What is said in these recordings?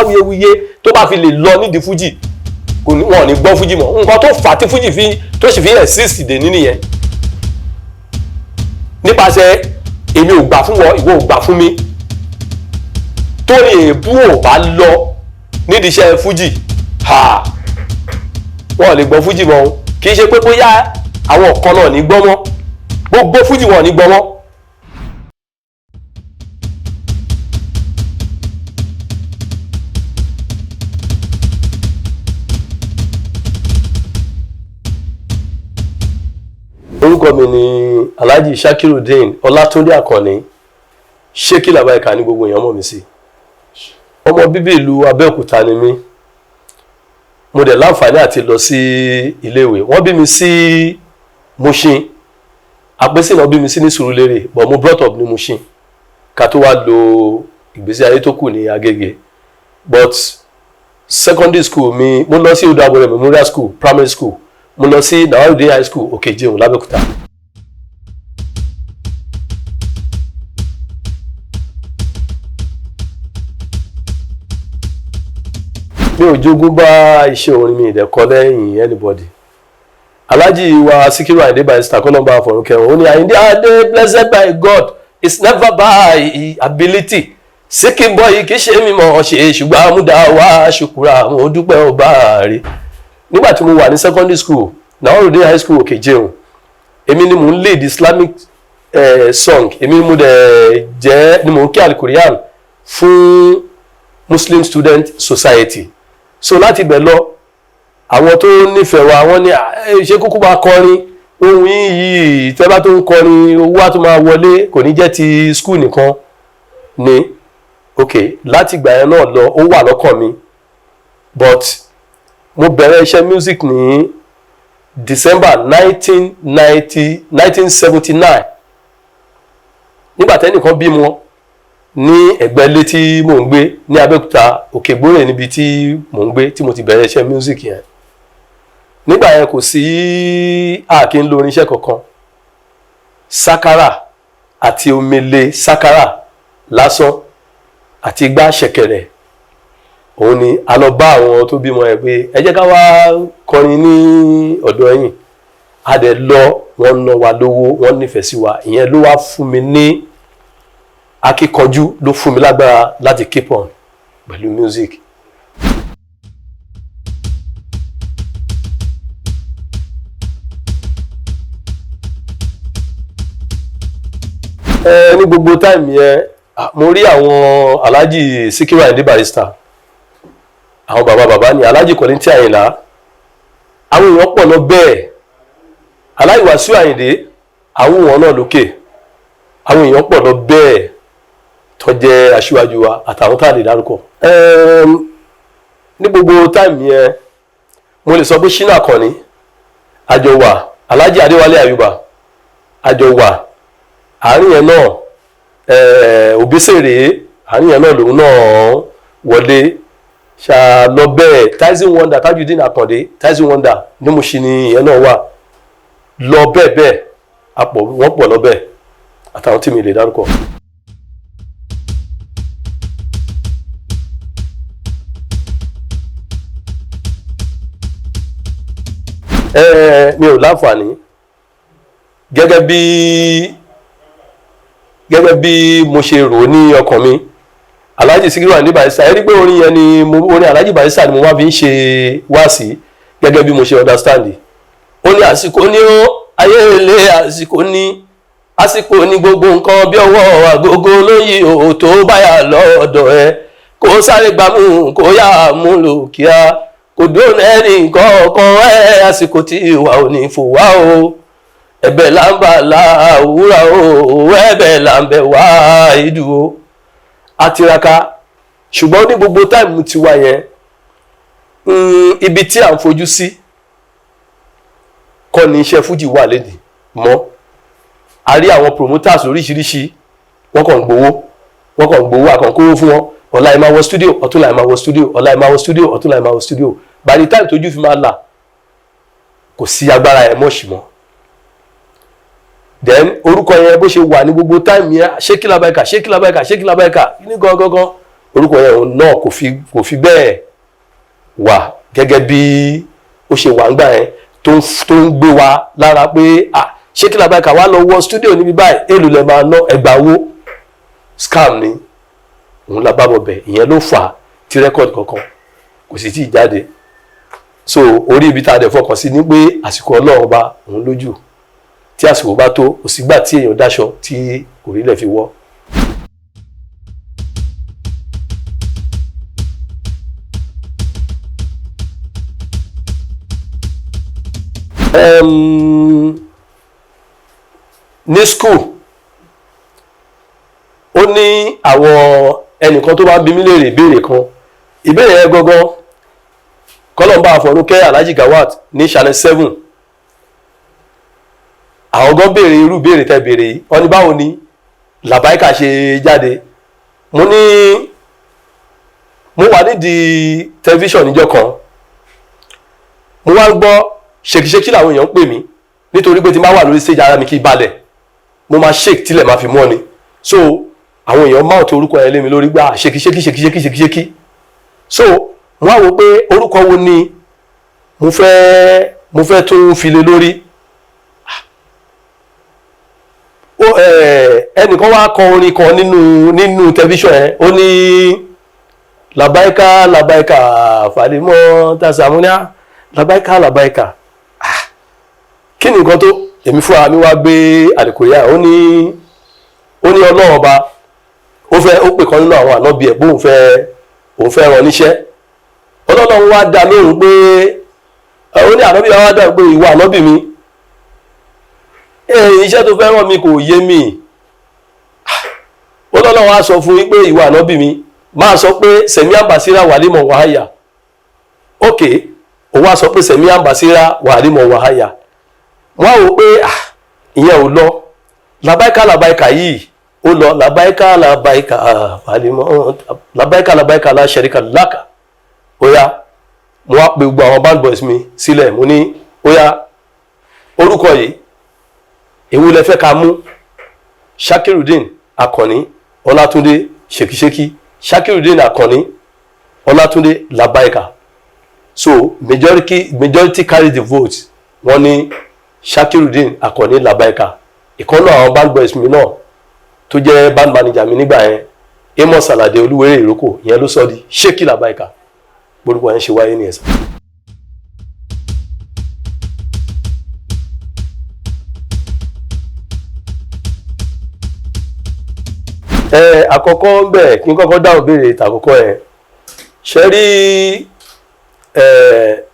táwuyewuye tó bá fi lè lọ nídìí Fuji wọn ò ní gbọ́ Fuji mọ́ nǹkan tó fà á tí Fuji tó sì fi exist dè ní nìyẹn nípasẹ̀ èmi ò gbà fún wọn ìwọ ò gbà fún mi tó ní èébú ò bá lọ nídìí iṣẹ́ Fuji wọn ò lè gbọ́ Fuji mọ́ kì í ṣe pé bóyá àwọn kan náà ní gbọ́ mọ́ gbogbo Fuji wọn ò ní gbọ́ mọ́. orúkọ mi ni Alhaji Shakirudeen Ọlátúndé Àkànní Ṣékí Labaika ní gbogbo èèyàn mọ̀ mí sí ọmọ bíbí ìlú Abẹ́òkúta ni mí mo dẹ̀ láǹfààní àti lọ sí iléèwé wọ́n bí mi sí Mushin Àpèsè náà bí mi sí ní Sùúrùlérè but mo brought up ní Mushin ká tó wá lo ìgbésí ayé tó kù ní Agége but secondary school mi mo lọ sí Odò Àbọ̀rẹ̀ Memorial School primary school mo lọ sí Nawarudin High School Oko-Jumbo l'Abẹ́òkúta. mi ò jogún bá iṣẹ́ orin mi ìdẹ̀kọ́ lẹ́yìn anybody. Alhaji wa Sikiru Ayinde Barrister kọ́nọ́mbà àfọ̀rúnkẹrùn ó ní Ayinde Ade blessed by God is never by ability seeking boy kì í ṣe mímọ̀ ṣe ṣùgbọ́n amúdá wa ṣùkúra mo dúpẹ́ ọba rẹ̀. Nígbà tí mo wà ní secondary school Nawarudin High School Oko-Jumbo èmi ni mo ń lead Islamic song èmi mo dẹ̀ jẹ́ ni mo ń kí Al-Qur'an fún Muslim Student Society so láti bẹ̀ lọ àwọn tó nífẹ̀ẹ́ wa wọ́n ní ṣé kúkú máa kọrin ohun yìí tẹ́bá tó ń kọrin owó á tó máa wọlé kò ní jẹ́ ti school nìkan ni ok láti ìgbà yẹn náà lọ ó wà lọ́kàn mi but mo bẹ̀rẹ̀ iṣẹ́ music ní December 1979 nígbà tẹ́nìkan bímọ ní ẹ̀gbẹ́ ilé tí mò ń gbé ní Abẹ́òkúta Òkègbórè níbi tí mò ń gbé tí mo ti bẹ̀rẹ̀ iṣẹ́ music yẹn nígbà yẹn kò sí àkí ń lo oníṣẹ́ kankan sákárà àti omele sákárà lásán àti igbá ṣẹ̀kẹ̀rẹ̀ òun ni a lọ bá àwọn tó bímọ ẹ pé ẹ jẹ́ ká wá kọrin ní ọ̀dọ̀ ẹ̀yin a dẹ̀ lọ wọ́n ná wa lówó wọ́n nífẹ̀ẹ́ sí wa ìyẹn ló wá fún mi ní akíkanjú ló fún mi lágbára láti keep on pẹ̀lú music. Ní gbogbo time yẹn mo rí àwọn Alhaji Sikiru Ayinde Barrister àwọn bàbá ni Alhaji Kollington Àyìnlá àwọn èèyàn pọ̀ lọ bẹ́ẹ̀ Alhaji Wasiu Ayinde àwọn wọn náà lókè àwọn èèyàn pọ̀ lọ bẹ́ẹ̀ tó jẹ́ aṣíwájú wa àtàwọn tá a lè dárúkọ. Ní gbogbo time yẹn mo lè sọ pé Ṣínà Àkànní àjọ wà Alhaji Adéwálé Àyùbá àjọ wà àárín yẹn náà Obesere àárín yẹn náà lòun náà wọlé ṣá lọ bẹ́ẹ̀ Tyson Wonder Tajudeen Akande Tyson Wonder ní Mushin ni ìyẹn náà wà lọ bẹ́ẹ̀ wọ́n pọ̀ lọ bẹ́ẹ̀ àtàwọn tí mi lè dárúkọ. Mi ò láǹfààní gẹ́gẹ́ bí mo ṣe rò ní ọkàn mi Alhaji Sikiru Ayinde Barrister ẹni pé orin yẹn ni orin Alhaji Barrister ni mo wá fi ń ṣe wáàsí gẹ́gẹ́ bí mo ṣe understand ó ní àsìkò ní ó ayé ilé àsìkò ní gbogbo nǹkan bí ọwọ́ agogo lóyè ò tó báyà lọ́dọ̀ ẹ kó sáré gbámú kó yá mú lò kíá kò dóná ẹni nǹkan ọkàn ẹ àsìkò tí ìwà ò ní fò wá o ẹ̀bẹ̀ là ń bà láwùrà o ẹ̀bẹ̀ là ń bẹ̀ wá ìdúró àtiraka ṣùgbọ́n ní gbogbo táìmù ti wá yẹn ibi tí à ń fojú sí kọ́ ni iṣẹ́ Fuji wà lédè mọ́ a rí àwọn promoters oríṣiríṣi wọ́n kàn gbowó àkànkówó fún wọn ọ̀la ẹ̀ máa wọ studio ọ̀túnla ẹ̀ máa wọ studio ọ̀la ẹ̀ máa wọ studio ọ̀túnla ẹ̀ máa wọ studio by the time tójú fi máa là kò sí agbára ẹ̀ mọ́ ṣì mọ́ then orúkọ yẹn bó ṣe wà ní gbogbo time yẹn Ṣékí Labaika ní gangan orúkọ yẹn náà kò fi bẹ́ẹ̀ wà gẹ́gẹ́ bí ó ṣe wà ńgbà yẹn tó ń gbé wa lára pé ṣé kí Labaika wá lọ wọ studio níbi báyìí èlò lè máa ná ẹgbàáwó scam ni òun la bá bọ̀ bẹ̀ ìyẹn ló fà á tí rẹ́kọ̀dì kankan kò sì tí ì jáde so orí ibi tá a dẹ̀ fọkàn sí ni pé àsìkò Ọlọ́run ọba òun lójú tí àsìkò bá tó kò sígbà tí èèyàn dáṣọ tí orílẹ̀ fi wọ́. Ní school ó ní àwọn ẹnìkan tó bá bí mí léèrè ìbéèrè kan ìbéèrè yẹn gangan kọlọmbà àfọ̀rúnkẹ́ Alhaji Gawat ní Channel 7 àwọn gan béèrè irú béèrè tẹ́ béèrè yìí wọ́n ní báwo ni Labaika ṣe jáde mo wà nídìí tẹlifíṣàn níjọ́ kan mo wá gbọ́ ṣèkìṣèkì làwọn èèyàn ń pè mí nítorí pé tí máa wà lórí stage ara mi kí balẹ̀ mo máa shake tílẹ̀ máa fi mọ́ ni so àwọn èèyàn máa tó orúkọ yẹn lé mi lórí gbà ṣèkìṣèkì so wọ́n á wò pé orúkọ wo ni mo fẹ́ tún fi lé lórí ẹnìkan wá kọ orin kan nínú tẹlifíṣàn yẹn ó ní Labaika Fàlímọ́ Tàṣàmúnà Labaika kí ni nǹkan tó èmi fúnra mi wá gbé àlìkòyà ó ní Ọlọ́run ọba ó pè kan nínú àwọn ànábì ẹ̀ bóun fẹ́ rán níṣẹ́ Ọlọ́run wá dá lóhùn pé ó ní ànábì wá dá pé ìwọ ànábì mi iṣẹ́ tó fẹ́ rán mi kò yé mi Ọlọ́run wá sọ fún yín pé ìwọ ànábì mi máa sọ pé sẹ̀mí àmbàsíra wàlímọ̀ wàháyà ókè ó wá sọ pé sẹ̀mí àmbàsíra wàlímọ̀ wàháyà wọ́n wò pé ìyẹn ò lọ Labaika yìí ó lọ Labaika Labaika la sharika laka ó yá mo wá pe gbogbo àwọn band boys mi sílẹ̀ mo ní ó yá orúkọ yìí èwo lẹ fẹ́ ká mú Shakirudeen Akànní Ọlátúndé ṣèkìṣèkì Shakirudeen Akànní Ọlátúndé Labaika so majority carry the vote wọ́n ní Shakirudeen Akànní Labaika ìkànnà àwọn band boys mi náà tó jẹ́ band manager mi nígbà yẹn Amos Alade Olúwérè Ìrókò ìyẹn ló sọ di Sheki Labaika gbórúkọ yẹn ṣe wáyé ní ẹ̀sán. Àkọ́kọ́ ń bẹ̀ kí n kọ́kọ́ dáhùn béèrè ìtàkọ́kọ́ yẹn ṣe rí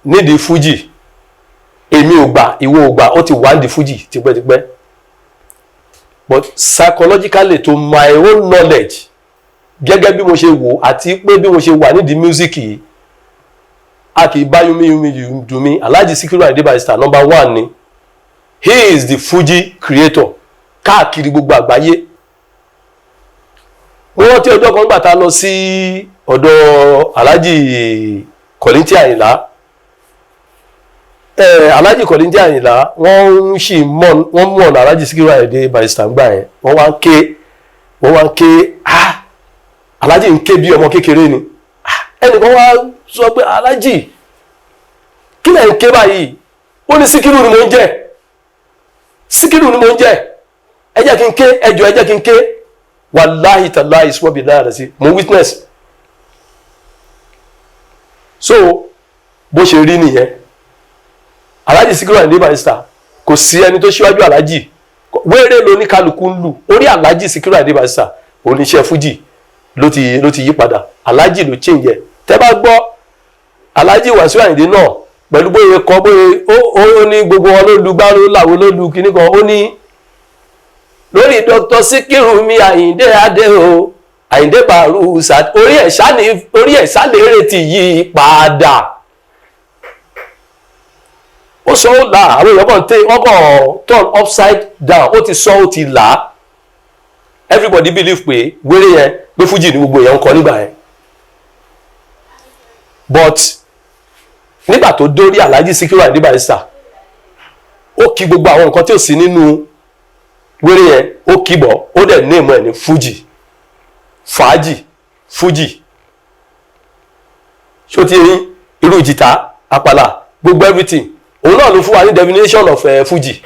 nídìí Fuji èmi ò gbà ìwọ ò gbà ó ti wà nídìí Fuji tipẹ́tipẹ́ but psychologically to my own knowledge gẹ́gẹ́ bí mo ṣe wò àti pé bí mo ṣe wà nídìí music yìí a kì í bá yumi dùn mí Alhaji Sikiru Ayinde Barrister #1 ni he is the Fuji creator káàkiri gbogbo àgbáyé. Mo rántí ọjọ́ kan gbà tá lọ sí ọ̀dọ̀ Alhaji Kollington Ayinla Alhaji Kollington Ayinla wọ́n mọ̀ Alhaji Sikiru Ayinde Barrister gbà yẹn wọ́n wá ń ké Alhaji ń ké bí ọmọ kékeré ni ẹnìkan wá sọ pé Alhaji kí lẹ̀ ń ké báyìí ó ní Sikiru ni mo ń jẹ́ ẹ jẹ́ kí n ké ẹjọ́ ẹ jẹ́ kí n ké wàláhì tàláhì ìsúwọ́bì láàrín sí mo witness so bó ṣe rí nìyẹn Alhaji Sikiru Ayinde Barrister kò sí ẹni tó ṣíwájú Alhaji wéré ló ní kálukú ń lù orí Alhaji Sikiru Ayinde Barrister oníṣẹ́ Fuji ló ti yí padà Alhaji ló change ẹ̀ tẹ́ bá gbọ́ Alhaji Wasiu Ayinde náà pẹ̀lú bóyá kọ́ bóyá ó ní gbogbo wọn ló lu gbárò làwọn ló lu kíní kan ó ní lórí Dr. Sikiru mi Ayinde adé o Ayinde Barrister orí ẹ̀ṣá lè retí yí padà ó sọ ó là àwọn èèyàn kan wọ́n kàn turn upside down ó ti sọ ó ti là everybody believe pé wéré yẹn pé Fuji ni gbogbo èèyàn ń kọ nígbà yẹn but nígbà tó dórí Alhaji Sikiru Ayinde Barrister ó kí gbogbo àwọn nǹkan tí ò sí nínú wéré yẹn ó kì bọ̀ ó dẹ̀ ní ìmọ̀ ẹ̀ ní Fuji fàájì Fuji ṣó ti yín irú jìtá àpàlà gbogbo everything òun náà ló fún wa ní definition of Fuji.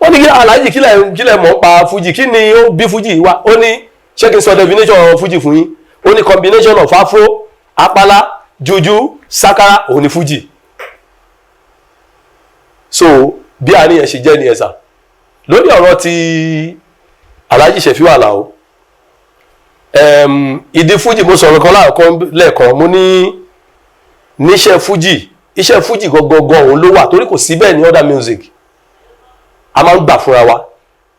wọ́n ní kí aláàjì kílẹ̀ mọ̀ pa Fuji kí ni ó bí Fuji wá ó ní ṣé kí n sọ definition of Fuji fún yín ó ní combination of afro àpàlà juju sakara òun ni Fuji. so bí àárín yẹn ṣe jẹ́ ní ẹ̀sà lórí ọ̀rọ̀ ti aláàjì Ṣẹ̀fíù Àlàó ìdí Fuji mo sọ̀rọ̀ kan lẹ́ẹ̀kan mo ní níṣẹ́ Fuji iṣẹ́ Fuji gangan òun ló wà torí kò sí bẹ́ẹ̀ ní other music a máa ń gbà fúnra wa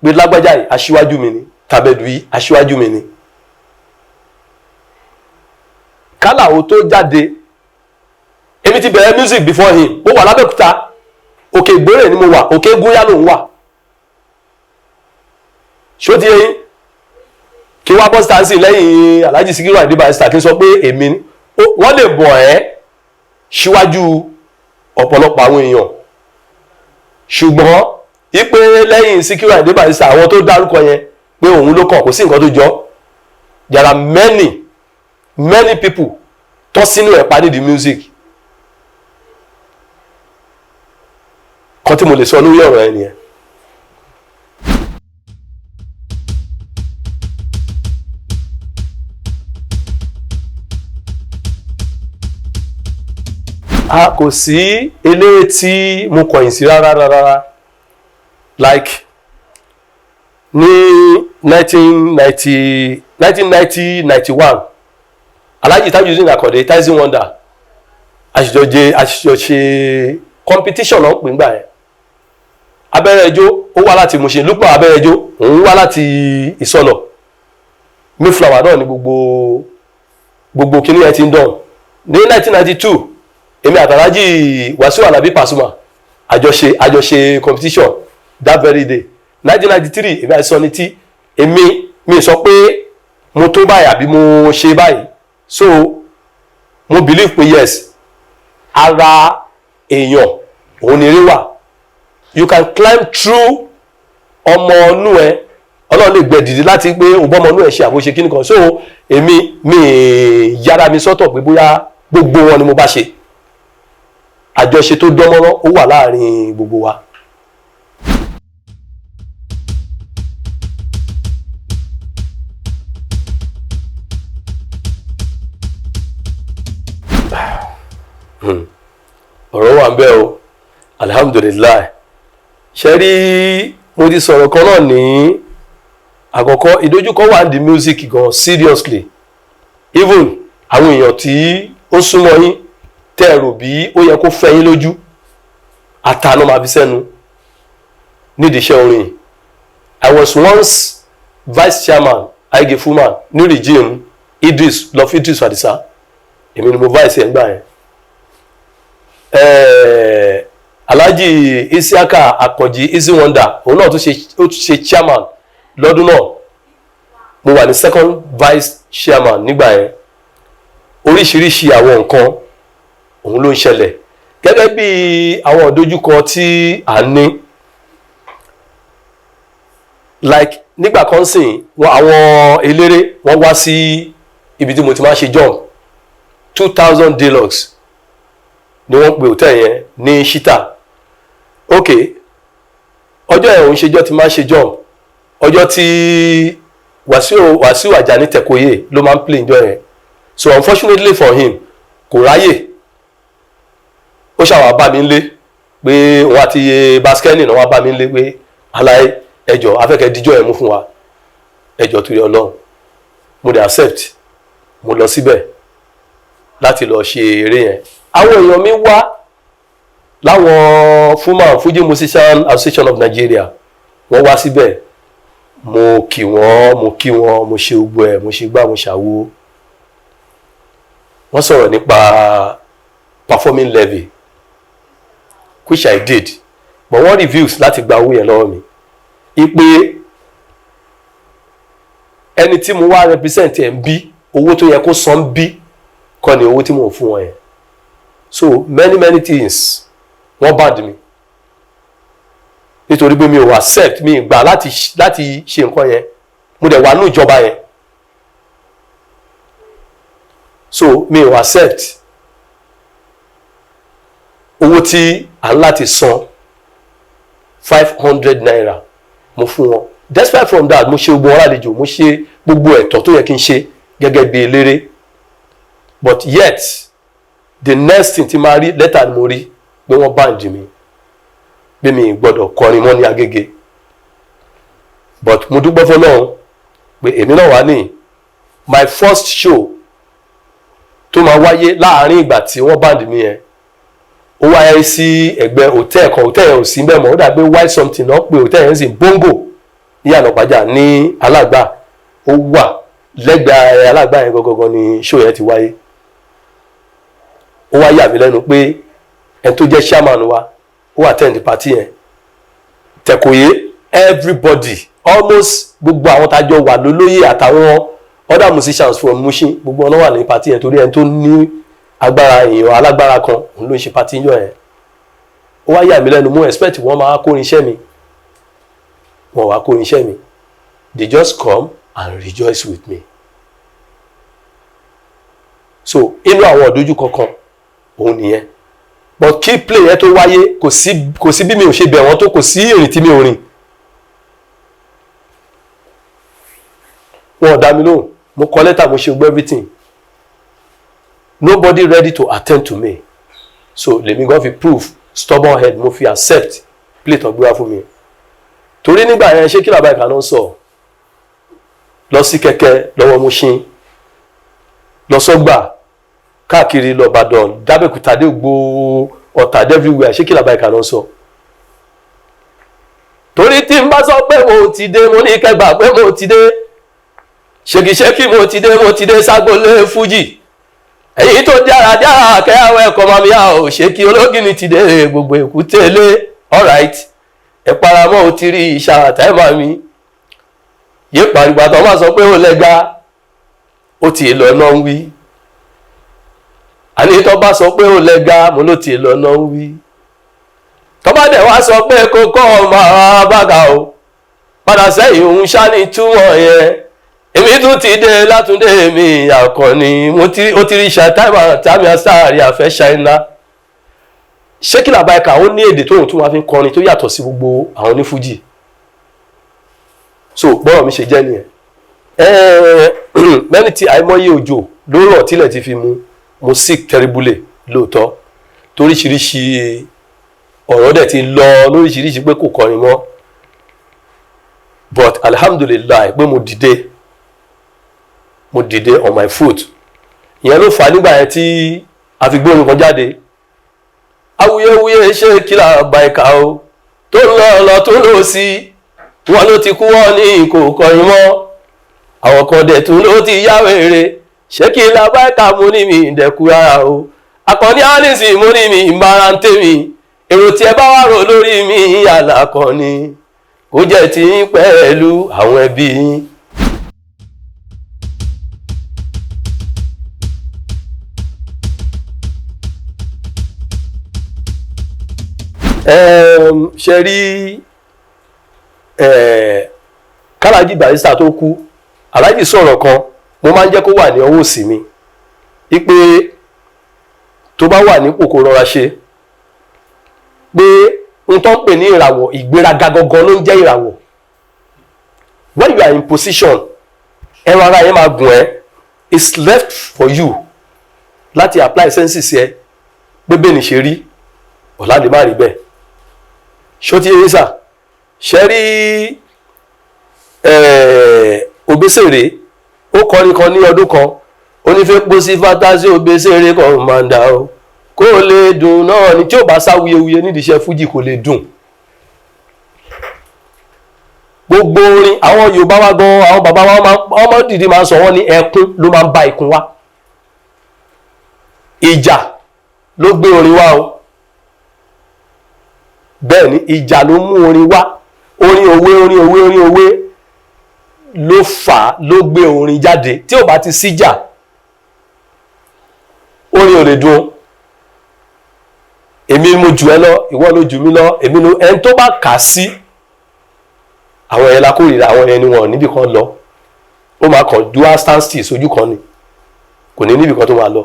pé lágbájá yìí aṣíwájú mi ni tàbẹ̀dù yìí aṣíwájú mi ni. Kálàó tó jáde èmi ti bẹ̀rẹ̀ music before him mo wà lábẹ́òkúta òkè ìgbórè ni mo wà òkè gúnyá lòun wà ṣó ti yẹn kí wá bọ́ stansi lẹ́yìn Alhaji Sikiru Ayinde Barrister kí n sọ pé èmi wọ́n lè bọ̀ ẹ́ síwájú ọ̀pọ̀lọpọ̀ àwọn èèyàn ṣùgbọ́n ipe lẹ́yìn Sikiru Ayinde Barrister àwọn tó dárúkọ yẹn pé òun ló kàn kò sí nǹkan tó jọ there are many people tó sínú ẹ̀pá nídìí music kan tí mo lè sọ lórí ọ̀rọ̀ ẹ nìyẹn. a kò sí eléré tí mo kọ̀yìn sí rárá like ní 1990-91 Alhaji Tajudeen Akande Tyson Wonder àṣìjọ ṣe competition náà pè ń gbà yẹn abẹ́rẹ́ ẹjọ́ ó wá láti Mushin Lúpọ̀ abẹ́rẹ́ ẹjọ́ òun wá láti Ìsọlọ̀ Mayflower náà ní gbogbo kíní ẹ ti ń dán ní 1992 èmi àtàlájì Wasiu Alabi Pasuma àjọṣe competition that very day 1993 èmi àti Sunny T mi sọ pé mo tó báyìí àbí mo ṣe báyìí so mo believe pé yes ara èèyàn òun ni eré wà you can climb through ọmọ ọnú ẹ Ọlọ́run lè gbẹ dìde láti pé òbọ́mọ ọnú ẹ ṣe àbóṣe kíní kan so èmi yára mi sọ́tọ̀ pé bóyá gbogbo wọn ni mo bá ṣe àjọṣe tó dánmọ́rán ó wà láàrin gbogbo wa. ọ̀rọ̀ wà ń bẹ o alhamdulillah ṣe rí mo ti sọ̀rọ̀ kan náà ní àkọ́kọ́ ìdojúkọ wà ní music gan seriously even àwọn èèyàn tí ó súnmọ́ yín tẹ́ẹ̀rò bí ó yẹ kó fẹ́ yín lójú àtànà máa fi sẹ́nu nídìí iṣẹ́ orin. I was once vice chairman Aige Fuman ní regime Idris Adisa èmi ni mo vice ẹ̀ ń gbà yẹn. Alhaji Isiaka Akànjí Easy Wonder òun náà tún ṣe chairman lọ́dún náà mo wà ní second vice chairman nígbà yẹn oríṣiríṣi àwọn nǹkan òun ló ń ṣẹlẹ̀ gẹ́gẹ́ bí àwọn ìdojúkọ tí à ń ní like nígbà kan sìn àwọn eléré wọ́n wá sí ibi tí mo ti máa ṣe jump 2000 deluxe ni wọ́n pe hòtẹ́ẹ̀ yẹn ní Shita ok ọjọ́ yẹn òun ṣèjọ́ ti máa ṣe jump ọjọ́ tí Wàsíù Àjàní Tẹ̀kóyè ló máa ń play ìjọ yẹn so unfortunately for him kò ráyè ó ṣàwà bá mi lé pé òun àti basketball náà wá bá mi lé pé aláì ẹjọ́ afẹ́kẹ́ díjọ́ ẹ̀ mú fún wa ẹjọ́ torí Ọlọ́run mo dẹ̀ accept mo lọ síbẹ̀ láti lọ ṣe eré yẹn àwọn èèyàn mi wá láwọn Fuji Musician Association of Nigeria wọ́n wá síbẹ̀ mo kí wọ́n mo ṣe gbogbo ẹ̀ mo ṣe gbá mo ṣàwo wọ́n sọ̀rọ̀ nípa performing levy which I did but wọ́n reviews láti gba owó yẹn lọ́wọ́ mi ipe ẹni tí mo wá represent ẹ̀ ń bí owó tó yẹ kó san bí kọ́ ni owó tí mo fún wọn yẹn so many things wọ́n bad mi nítorí pé mi ò accept mi gbà láti ṣe nǹkan yẹn mo dẹ̀ wà ní ìjọba yẹn so mi ò accept owó tí à ń láti san 500 naira mo fún wọn. Despite from that mo ṣe gbogbo wọn lálejò, mo ṣe gbogbo ẹ̀tọ́ tó yẹ kí n ṣe gẹ́gẹ́ bí eléré, but yet the next thing tí máa rí lẹ́tà ni mo rí pé wọ́n band mi pé mi gbọ́dọ̀ kọrin mọ́ ní Agége. But mo dúpẹ́ f'Ọlọ́run pé èmi náà wà ní my first show tó máa wáyé láàárín ìgbà tí wọ́n band mi yẹn, ó wáyé sí ẹgbẹ́ hòtẹ́ẹ̀ kan, hòtẹ́ẹ̀ yẹn ò sí bẹ́ẹ̀ mọ́, ó dàgbé white something náà pé hòtẹ́ẹ̀ yẹn sì Bongo ní Ànàpájà ní Alágbà, ó wà lẹ́gbẹ̀ẹ́ Alágbà yẹn gangan ni show yẹn ti wáyé. Ó wá yà mí lẹ́nu pé ẹni tó jẹ́ chairman wa ó attend party yẹn, Tẹ̀kọ̀yé everybody almost gbogbo àwọn tájọ wà lólóyè àtàwọn other musicians from Mushin gbogbo wọn wà ní party yẹn torí ẹni tó ní agbára èèyàn alágbára kan òun ló ń ṣe party yọ yẹn. Ó wá yà mí lẹ́nu, mo expect wọ́n máa kórin iṣẹ́ mi, wọ́n wá kórin iṣẹ́ mi, they just come and rejoice with me. So inú àwọn ọ̀dójú kankan òun nìyẹn, but kí play yẹn tó wáyé kò sí bí mi ò ṣe bẹ̀ wọ́n tó, kò sí ìrìn tí mi ò rìn. Wọ́n dá mi lóhùn, mo kọ lẹ́tà, mo ṣe gbọ́ everything, nobody ready to attend to me, so lèmi gan fi proof stubborn head mo fi accept plate ọgbẹ́ wá fún mi. Torí nígbà yẹn ṣé kí Labaika náà sọ lọ sí kẹ̀kẹ́ lọ́wọ́ Mushin lọ sọ́gbà káàkiri lọ Ìbàdàn dábẹ́kúta dé gbó Ọ̀tà everywhere, ṣé kí Labaika náà sọ. Torí tí n bá sọ pé mo ti dé, mo ní kẹgbà pé mo ti dé, ṣèkìṣẹ́kì mo ti dé ságbolé Fuji, èyí tó dáradára kẹ́yàwó ẹ̀kọ́ mamia ò ṣe kí ológìní ti dé gbogbo èkúté lé alright ẹ paramọ́ ò ti rí ìṣà àtẹ́mà mi yé pàrígbà tó máa sọ pé ó lẹ́gá ó ti lọ náà ń wí, àní tó bá sọ pé ó lẹ́gá mo ló ti lọ náà ń wí, tó bá dẹ̀ wá sọ pé kókó ọmọ àbága o padà sẹ́yìn òun ṣá ní túmọ̀ yẹn, èmi tún ti dé látúndé mi àkànní ó ti rí ṣàtàmà tàbí àsáàrí àfẹ́ ṣáínà. Ṣé kí Labaika ó ní èdè tóun tún máa fi ń kọrin tó yàtọ̀ sí gbogbo àwọn ní Fuji. So bọ́rọ̀ mi ṣe jẹ́ nìyẹn. Mẹ́ni tí àìmọye òjò ló rọ̀ tílẹ̀ ti fi mo sick terribly lóòótọ́, toríṣiríṣi ọ̀rọ̀ dẹ̀ ti lọ lóríṣiríṣi pé kò kọrin mọ́, but alhamdulillah pé mo dìde on my foot. Ìyẹn ló fà nígbà yẹn tí a fi gbórin kan jáde, awuyewuye ṣe kí Labaika o tó lọ tó lọ sí wọn ló ti kú wọn ní kò kọrin mọ́, àwọn kan dẹ̀ tún ló ti yá wèrè, ṣé kí Labaika mú ní mi ìdẹ̀kú rárá o, akọni alisi mú ní mi ìmọ̀ra ń tèmi, èrò tí ẹ bá wà rò lórí mi ìyàlá kan ni kó jẹ́ tí ń pẹ̀lú àwọn ẹbí yín. Ṣe rí Kálájì Barrister tó kú, Aláàjì sọ̀rọ̀ kan mo máa ń jẹ́ kó wà ní ọwọ́ òsì mi wípé tó bá wà nípò kó rọra ṣe, pé n tó ń pè ní ìràwọ̀ ìgbéraga gangan ló ń jẹ́ ìràwọ̀. When you are in position ẹran ara yẹn máa gùn ẹ́, it's left for you láti apply senses ẹ pé bẹ́ẹ̀ ni ṣe rí ọ̀la lè má rí bẹ́ẹ̀. Ṣó ti yé sà, ṣe rí Obesere ó kọrin kan ní ọdún kan, ó ní fẹ́ pọ́ sí fantasy Obesere commander o kó lè dùn náà ni, tí ò bá sáwuyewuye nídìí iṣẹ́ Fuji kò lè dùn. Gbogbo orin àwọn Yorùbá wa gan, àwọn bàbá wa ọmọ dìdí máa ń sọ wọ́n ní ẹkún ló máa ń bá ikùn wá, ìjà ló gbé orin wá o. Bẹ́ẹ̀ ni ìjà ló mú orin wá, orin òwe ló fà ló gbé orin jáde. Tí ò bá ti síjà orin ò lè dùn. Èmi mo jù ẹ lọ, ìwọ ló jù mí lọ, èmi ló ẹni tó bá kà sí àwọn yẹn la kórìíra, àwọn yẹn ni wọn níbi kan lọ, ó máa kàn dúró stand still sójú kan ni. kò ní níbi kan tó máa lọ.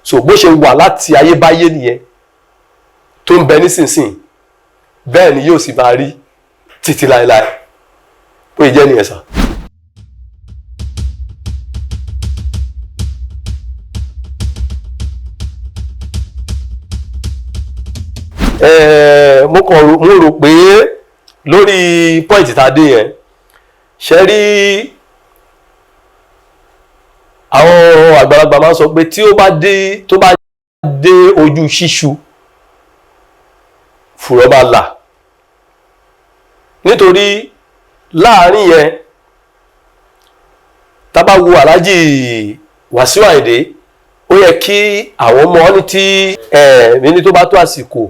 So bó ṣe wà láti ayébáyé nìyẹn tó ń bẹ nísinsìnyí bẹ́ẹ̀ ni yóò sì máa rí títí láéláé ó yẹ jẹ́ nìyẹn sà. Mo rò pé lórí pọ́ìntì tá a dé yẹn ṣe rí àwọn àgbàlagbà máa ń sọ pé tí ó bá dé ojú ṣíṣu fùrọ̀ máa là nítorí láàrin yẹn tá bá wo Alhaji Wasiu Ayinde ó yẹ kí àwọn ọmọ ní tí ní tó bá tó àsìkò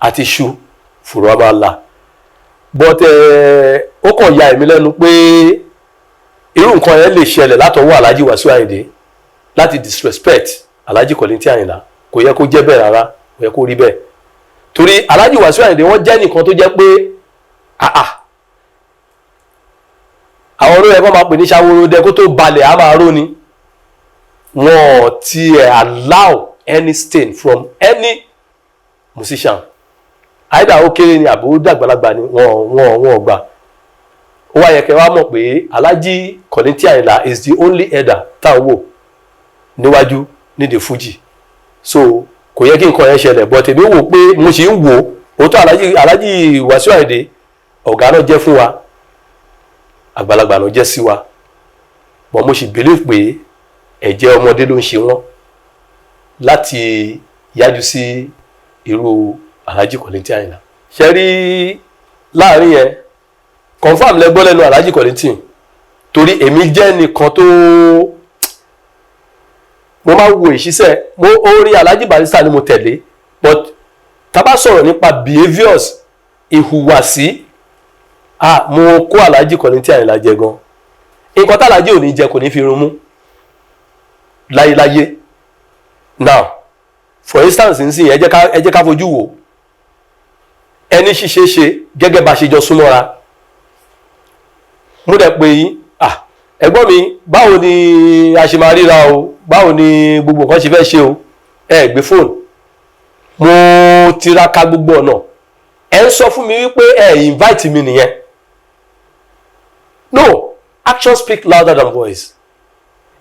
àti ṣu fùrọ̀ máa là but ó kàn ya èmi lẹ́nu pé irú nǹkan yẹn lè ṣẹlẹ̀ látọwọ́ Alhaji Wasiu Ayinde láti disrespect Alhaji Kollington Ayinla kò yẹ kó jẹ́ bẹ́ẹ̀ rárá kò yẹ kó rí bẹ́ẹ̀ torí Alhaji Wasiu Ayinde wọ́n jẹ́ nìkan tó jẹ́ pé àwọn olóyè kan máa pè ní ṣàwòrán kó tó balẹ̀ á máa ró ni wọn ti allow any stain from any musician either ó kéré ni àbí ó dàgbàlagbà ni wọn gbà ó wá yẹ kẹ́ wá mọ̀ pé Alhaji Kollington Ayinla is the only elder tá a wò níwájú nídìí Fuji so kò yẹ kí nǹkan yẹn ṣẹlẹ̀ but èmi wò pé mo sì ń wò ó tó Alhaji Wasiu Ayinde ọ̀gá náà jẹ́ fún wa àgbàlagbà náà jẹ́ sí wa but mo sì believe pé ẹ̀jẹ̀ ọmọdé ló ń ṣe wọ́n láti yájú sí irú Alhaji Kollington Ayinla ṣe rí láàrin yẹn confam lẹ́gbọ́ lẹ́nu Alhaji Kollington torí èmi jẹ́ nìkan tó mo máa wo ìṣiṣẹ́ orí Alhaji Barrister ni mo tẹ̀lé but tá bá sọ̀rọ̀ nípa behaviours ìhùwàsí mo kó Alhaji Kollington Ayinla jẹ gan nǹkan tí Alhaji ò ní jẹ kò ní fi run mú láyéláyé now for instance nsìn ẹ jẹ́ ká fojú wò ẹni ṣíṣe ṣe gẹ́gẹ́ bá ṣe jọ súnmọ́ra mo dẹ̀ pé yín ẹ̀gbọ́n mi báwo ni a ṣe máa ríra o báwo ni gbogbo nǹkan ṣe fẹ́ ṣe o ẹ gbé fóònù mo tiraka gbogbo ọ̀nà ẹ ń sọ fún mi wípé ẹ invite mi nìyẹn no action speak louder than voice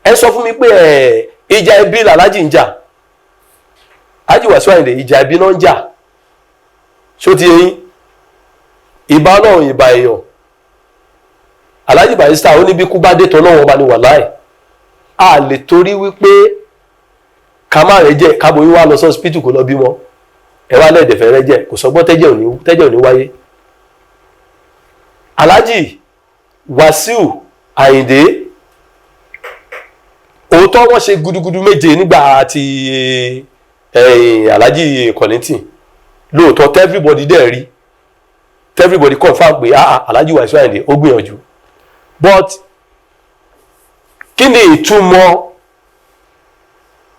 ẹ ń sọ fún mi pé ìjà ẹbí làlájì ń jà Alhaji Wasiu Ayinde ìjà ẹbí náà ń jà ṣó ti yẹn ìbá náà ìbá èèyàn Alhaji Barrister ó ní bí kú bá dé tọ́ náà wọn bá ní wàláì a lè torí wípé ká má rẹ̀ jẹ́ káboyún wá lọ sí hospital kó lọ bímọ ẹ wá lẹ́ẹ̀dẹ̀fẹ́ rẹ̀ jẹ́ kò sọgbọ́n tẹ́jẹ̀ ò ní wáyé. Alhaji Wasiu Ayinde òótọ́ wọ́n ṣe gudugudu méje nígbà àti Alhaji Kollington lóòótọ́ everybody dẹ̀ rí everybody confirm pé Alhaji Wasiu Ayinde ó gbìyànjú but kí ni ìtumọ̀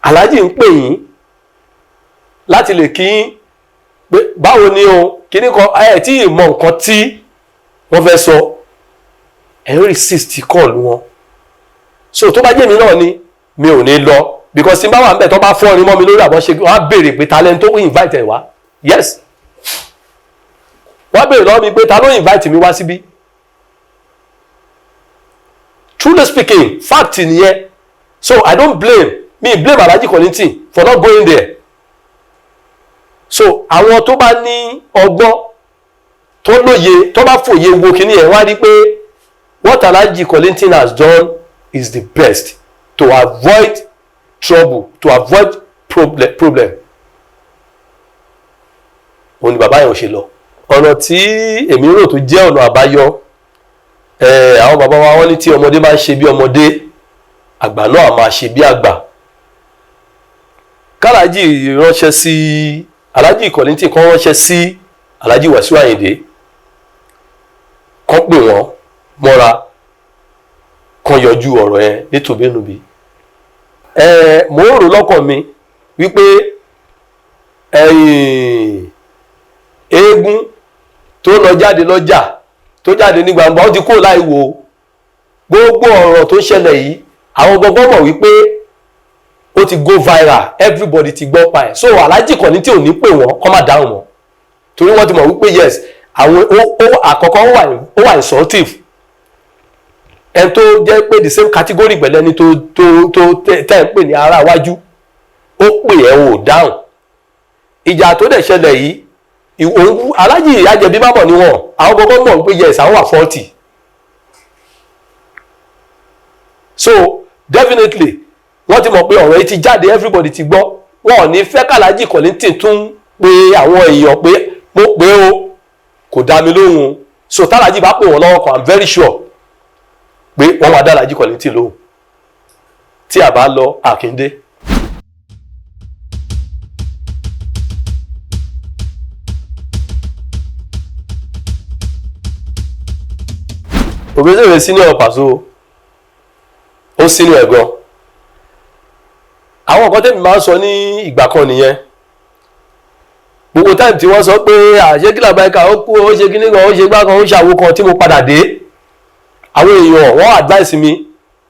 Alhaji ń pè yín láti lè kí pé báwo ni o kí ní kan ẹ tí ì mọ nǹkan tí wọ́n fẹ́ sọ ẹ̀ ń resist call wọn so tó bá jẹ́ mi náà ni mi ò ní lọ because tí n bá wà níbẹ̀ tó bá fọ́ orin mọ́ mi lórí àbọ̀ ṣe wọ́n á béèrè pé talent tó invite ẹ̀ wá yes wọ́n á béèrè lọ́wọ́ mi pé ta ló invite mi wá síbí truly speaking fact nìyẹn so I don't blame Alhaji Kollington for not going there so àwọn tó bá ní ọgbọ́n tó lóye tó bá fòye wo kíní ẹ̀ wá rí pé what Alhaji Kollington has done is the best to avoid trouble to avoid problem òun ni bàbá yẹn ò ṣe lọ ọ̀nà tí èmi rò tó jẹ́ ọ̀nà àbáyọ àwọn bàbá wa wọ́n ní tí ọmọdé máa ń ṣe bí ọmọdé àgbà náà máa ṣe bí àgbà kálàjì ránṣẹ́ sí Alhaji Kollington kan ránṣẹ́ sí Alhaji Wasiu Ayinde kan pè wọ́n mọ́ra kan yọjú ọ̀rọ̀ yẹn nítòbínúbí mo ń rò lọ́kàn mi wípé eégún tó lọ jáde lọ́jà tó jáde ní gbangba ó ti kó láì wo gbogbo ọ̀rọ̀ tó ṣẹlẹ̀ yìí àwọn gbogbo mọ̀ wípé ó ti go viral, everybody ti gbọ́ pa ẹ̀. So Alhaji Kọ́ni tí ò ní pè wọ́n kọ́ má dáhùn mọ́ torí wọ́n ti mọ̀ wípé yes àwọn àkọ́kọ́ ó wà insultive ẹni tó jẹ́ pé the same category pẹ̀lú ẹni tó tẹ́ ń pè ní ara iwájú ó pè ẹ́ ò dáhùn. Ìjà tó dẹ̀ ṣẹlẹ̀ yìí Alhaji Ajẹ̀bí má mọ̀ níwọ̀n àwọn kọ́kọ́ mọ̀ wípé yes àwọn wà faulty. So definitely wọ́n ti mọ̀ pé ọ̀rọ̀ yìí ti jáde everybody ti gbọ́ wọn ò ní fẹ́ k'Alhaji Kollington tún pé àwọn èèyàn pé mo pé o kò dá mi lóhùn. So t'Alhaji bá pè wọ́n lọ́wọ́ kan I'm very sure pé wọ́n máa dá Alhaji Kollington lóhùn tí a bá lọ àkíndé. Obesere senior Paso ó senior ẹ̀ gan. Àwọn nǹkan tẹ́mi máa ń sọ ní ìgbà kan nìyẹn gbogbo time tí wọ́n sọ pé àṣẹ kí Labaika ó kú ó ṣe kíní kan ó ṣe gbá kan ó ṣàwo kan tí mo padà dé àwọn èèyàn wọ́n advice mi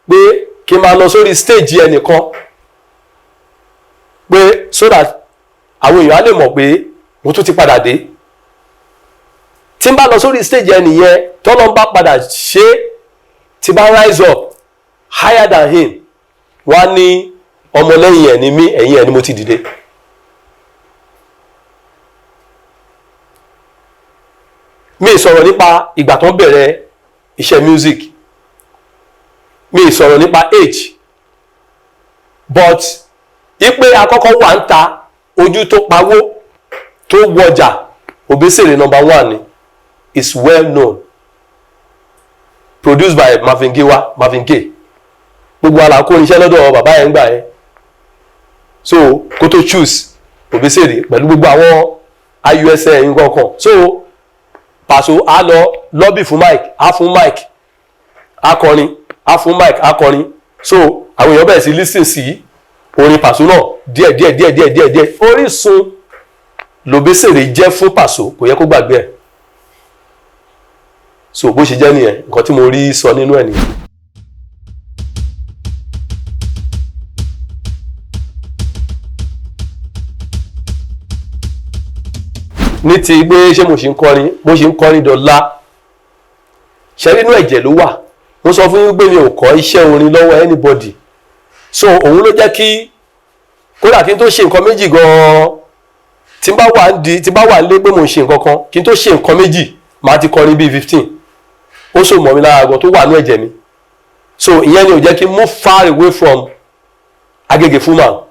pé kí n máa lọ sórí stage ẹnìkan pé so that àwọn èèyàn á lè mọ̀ pé mo tún ti padà dé tí n bá lọ sórí stage ẹnìyẹn tọ́lọ́ ń bá padà ṣe tí bá rise up higher than him wọ́n á ní ọmọlẹ́yìn ẹ̀ ni mí ẹ̀yìn ẹ̀ ni mo ti dìde. Mi sọ̀rọ̀ nípa ìgbà tó ń bẹ̀rẹ̀ iṣẹ́ music mi sọ̀rọ̀ nípa age but ipe àkọ́kọ́ wà ń ta ojú tó pawó tó wọjà Obesere #1 ni is well known produced by Marvin Gaye gbogbo àlàkó iṣẹ́ lọ́dọ̀ bàbá yẹn gbà yẹn so kó tó choose Obesere pẹ̀lú gbogbo àwọn IUSA nǹkan kan so Paso á lọ lobby fún mic á fún mic akọrin á fún mic akọrin so àwọn èèyàn bẹ̀rẹ̀ sí listen sí orin Paso náà díẹ̀ orísun l'Obesere jẹ́ fún Paso kò yẹ kó gbàgbé ẹ̀ so bó ṣe jẹ́ nìyẹn nǹkan tí mo rí sọ nínú ẹ̀ nìyẹn. ní ti pé ṣé mo ṣe ń kọrin dọ̀la ṣe nínú ẹ̀jẹ̀ ló wà mo sọ fún yín pé mi ò kọ́ iṣẹ́ orin lọ́wọ́ anybody so òun ló jẹ́ kí kódà kí n tó ṣe nǹkan méjì gan-an tí n bá wà nílé pé mo ń ṣe nǹkan kan kí n tó ṣe nǹkan méjì màá ti kọrin bíi 15 ó so mọ̀ mi lára gan tó wà ní ẹ̀jẹ̀ mi so ìyẹn ni ò jẹ́ kí n move far away from Agege Fullman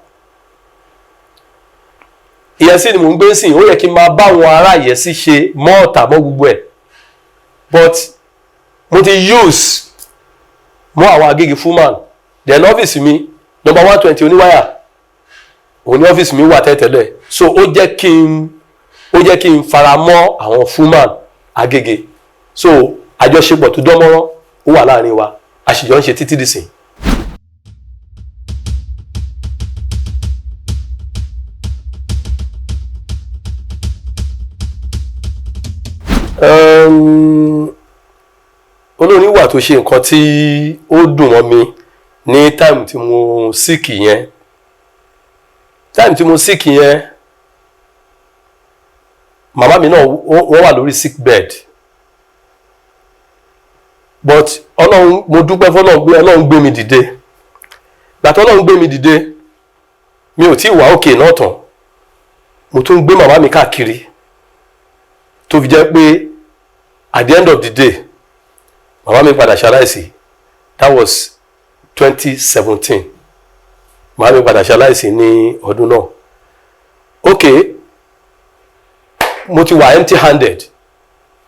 ìyẹsí ni mò ń gbé sí ó yẹ kí n máa bá àwọn ará ìyẹsí ṣe mọ́ ọ̀tà mọ́ gbogbo ẹ̀ but mo ti use mọ́ àwọn Agege Fullman then ọ́fíìsì mi number 120 oníwáyà òun ní ọ́fíìsì mi wà tẹ́tẹ́lẹ̀ so ó jẹ́ kí n fara mọ́ àwọn Fullman Agege so àjọṣepọ̀ tó dánmọ́rán ó wà láàrin wa a sì jọ ń ṣe títí dìsìn. Olórin wà tó ṣe nǹkan tí ó dùn mọ́ mi ní time tí mo sick yẹn màmá mi náà wọ́n wà lórí sick bed but Ọlọ́run mo dúpẹ́ fọ́lọ́run pé Ọlọ́run gbé mi dìde gbàtọ́ Ọlọ́run gbé mi dìde mi ò tí wà òkè náà tán mo tún gbé màmá mi káàkiri tó fi jẹ́ pé at the end of the day màmá mi padà ṣaláìsí that was 2017 màmá mi padà ṣaláìsí ní ọdún náà okay mo ti wà empty handed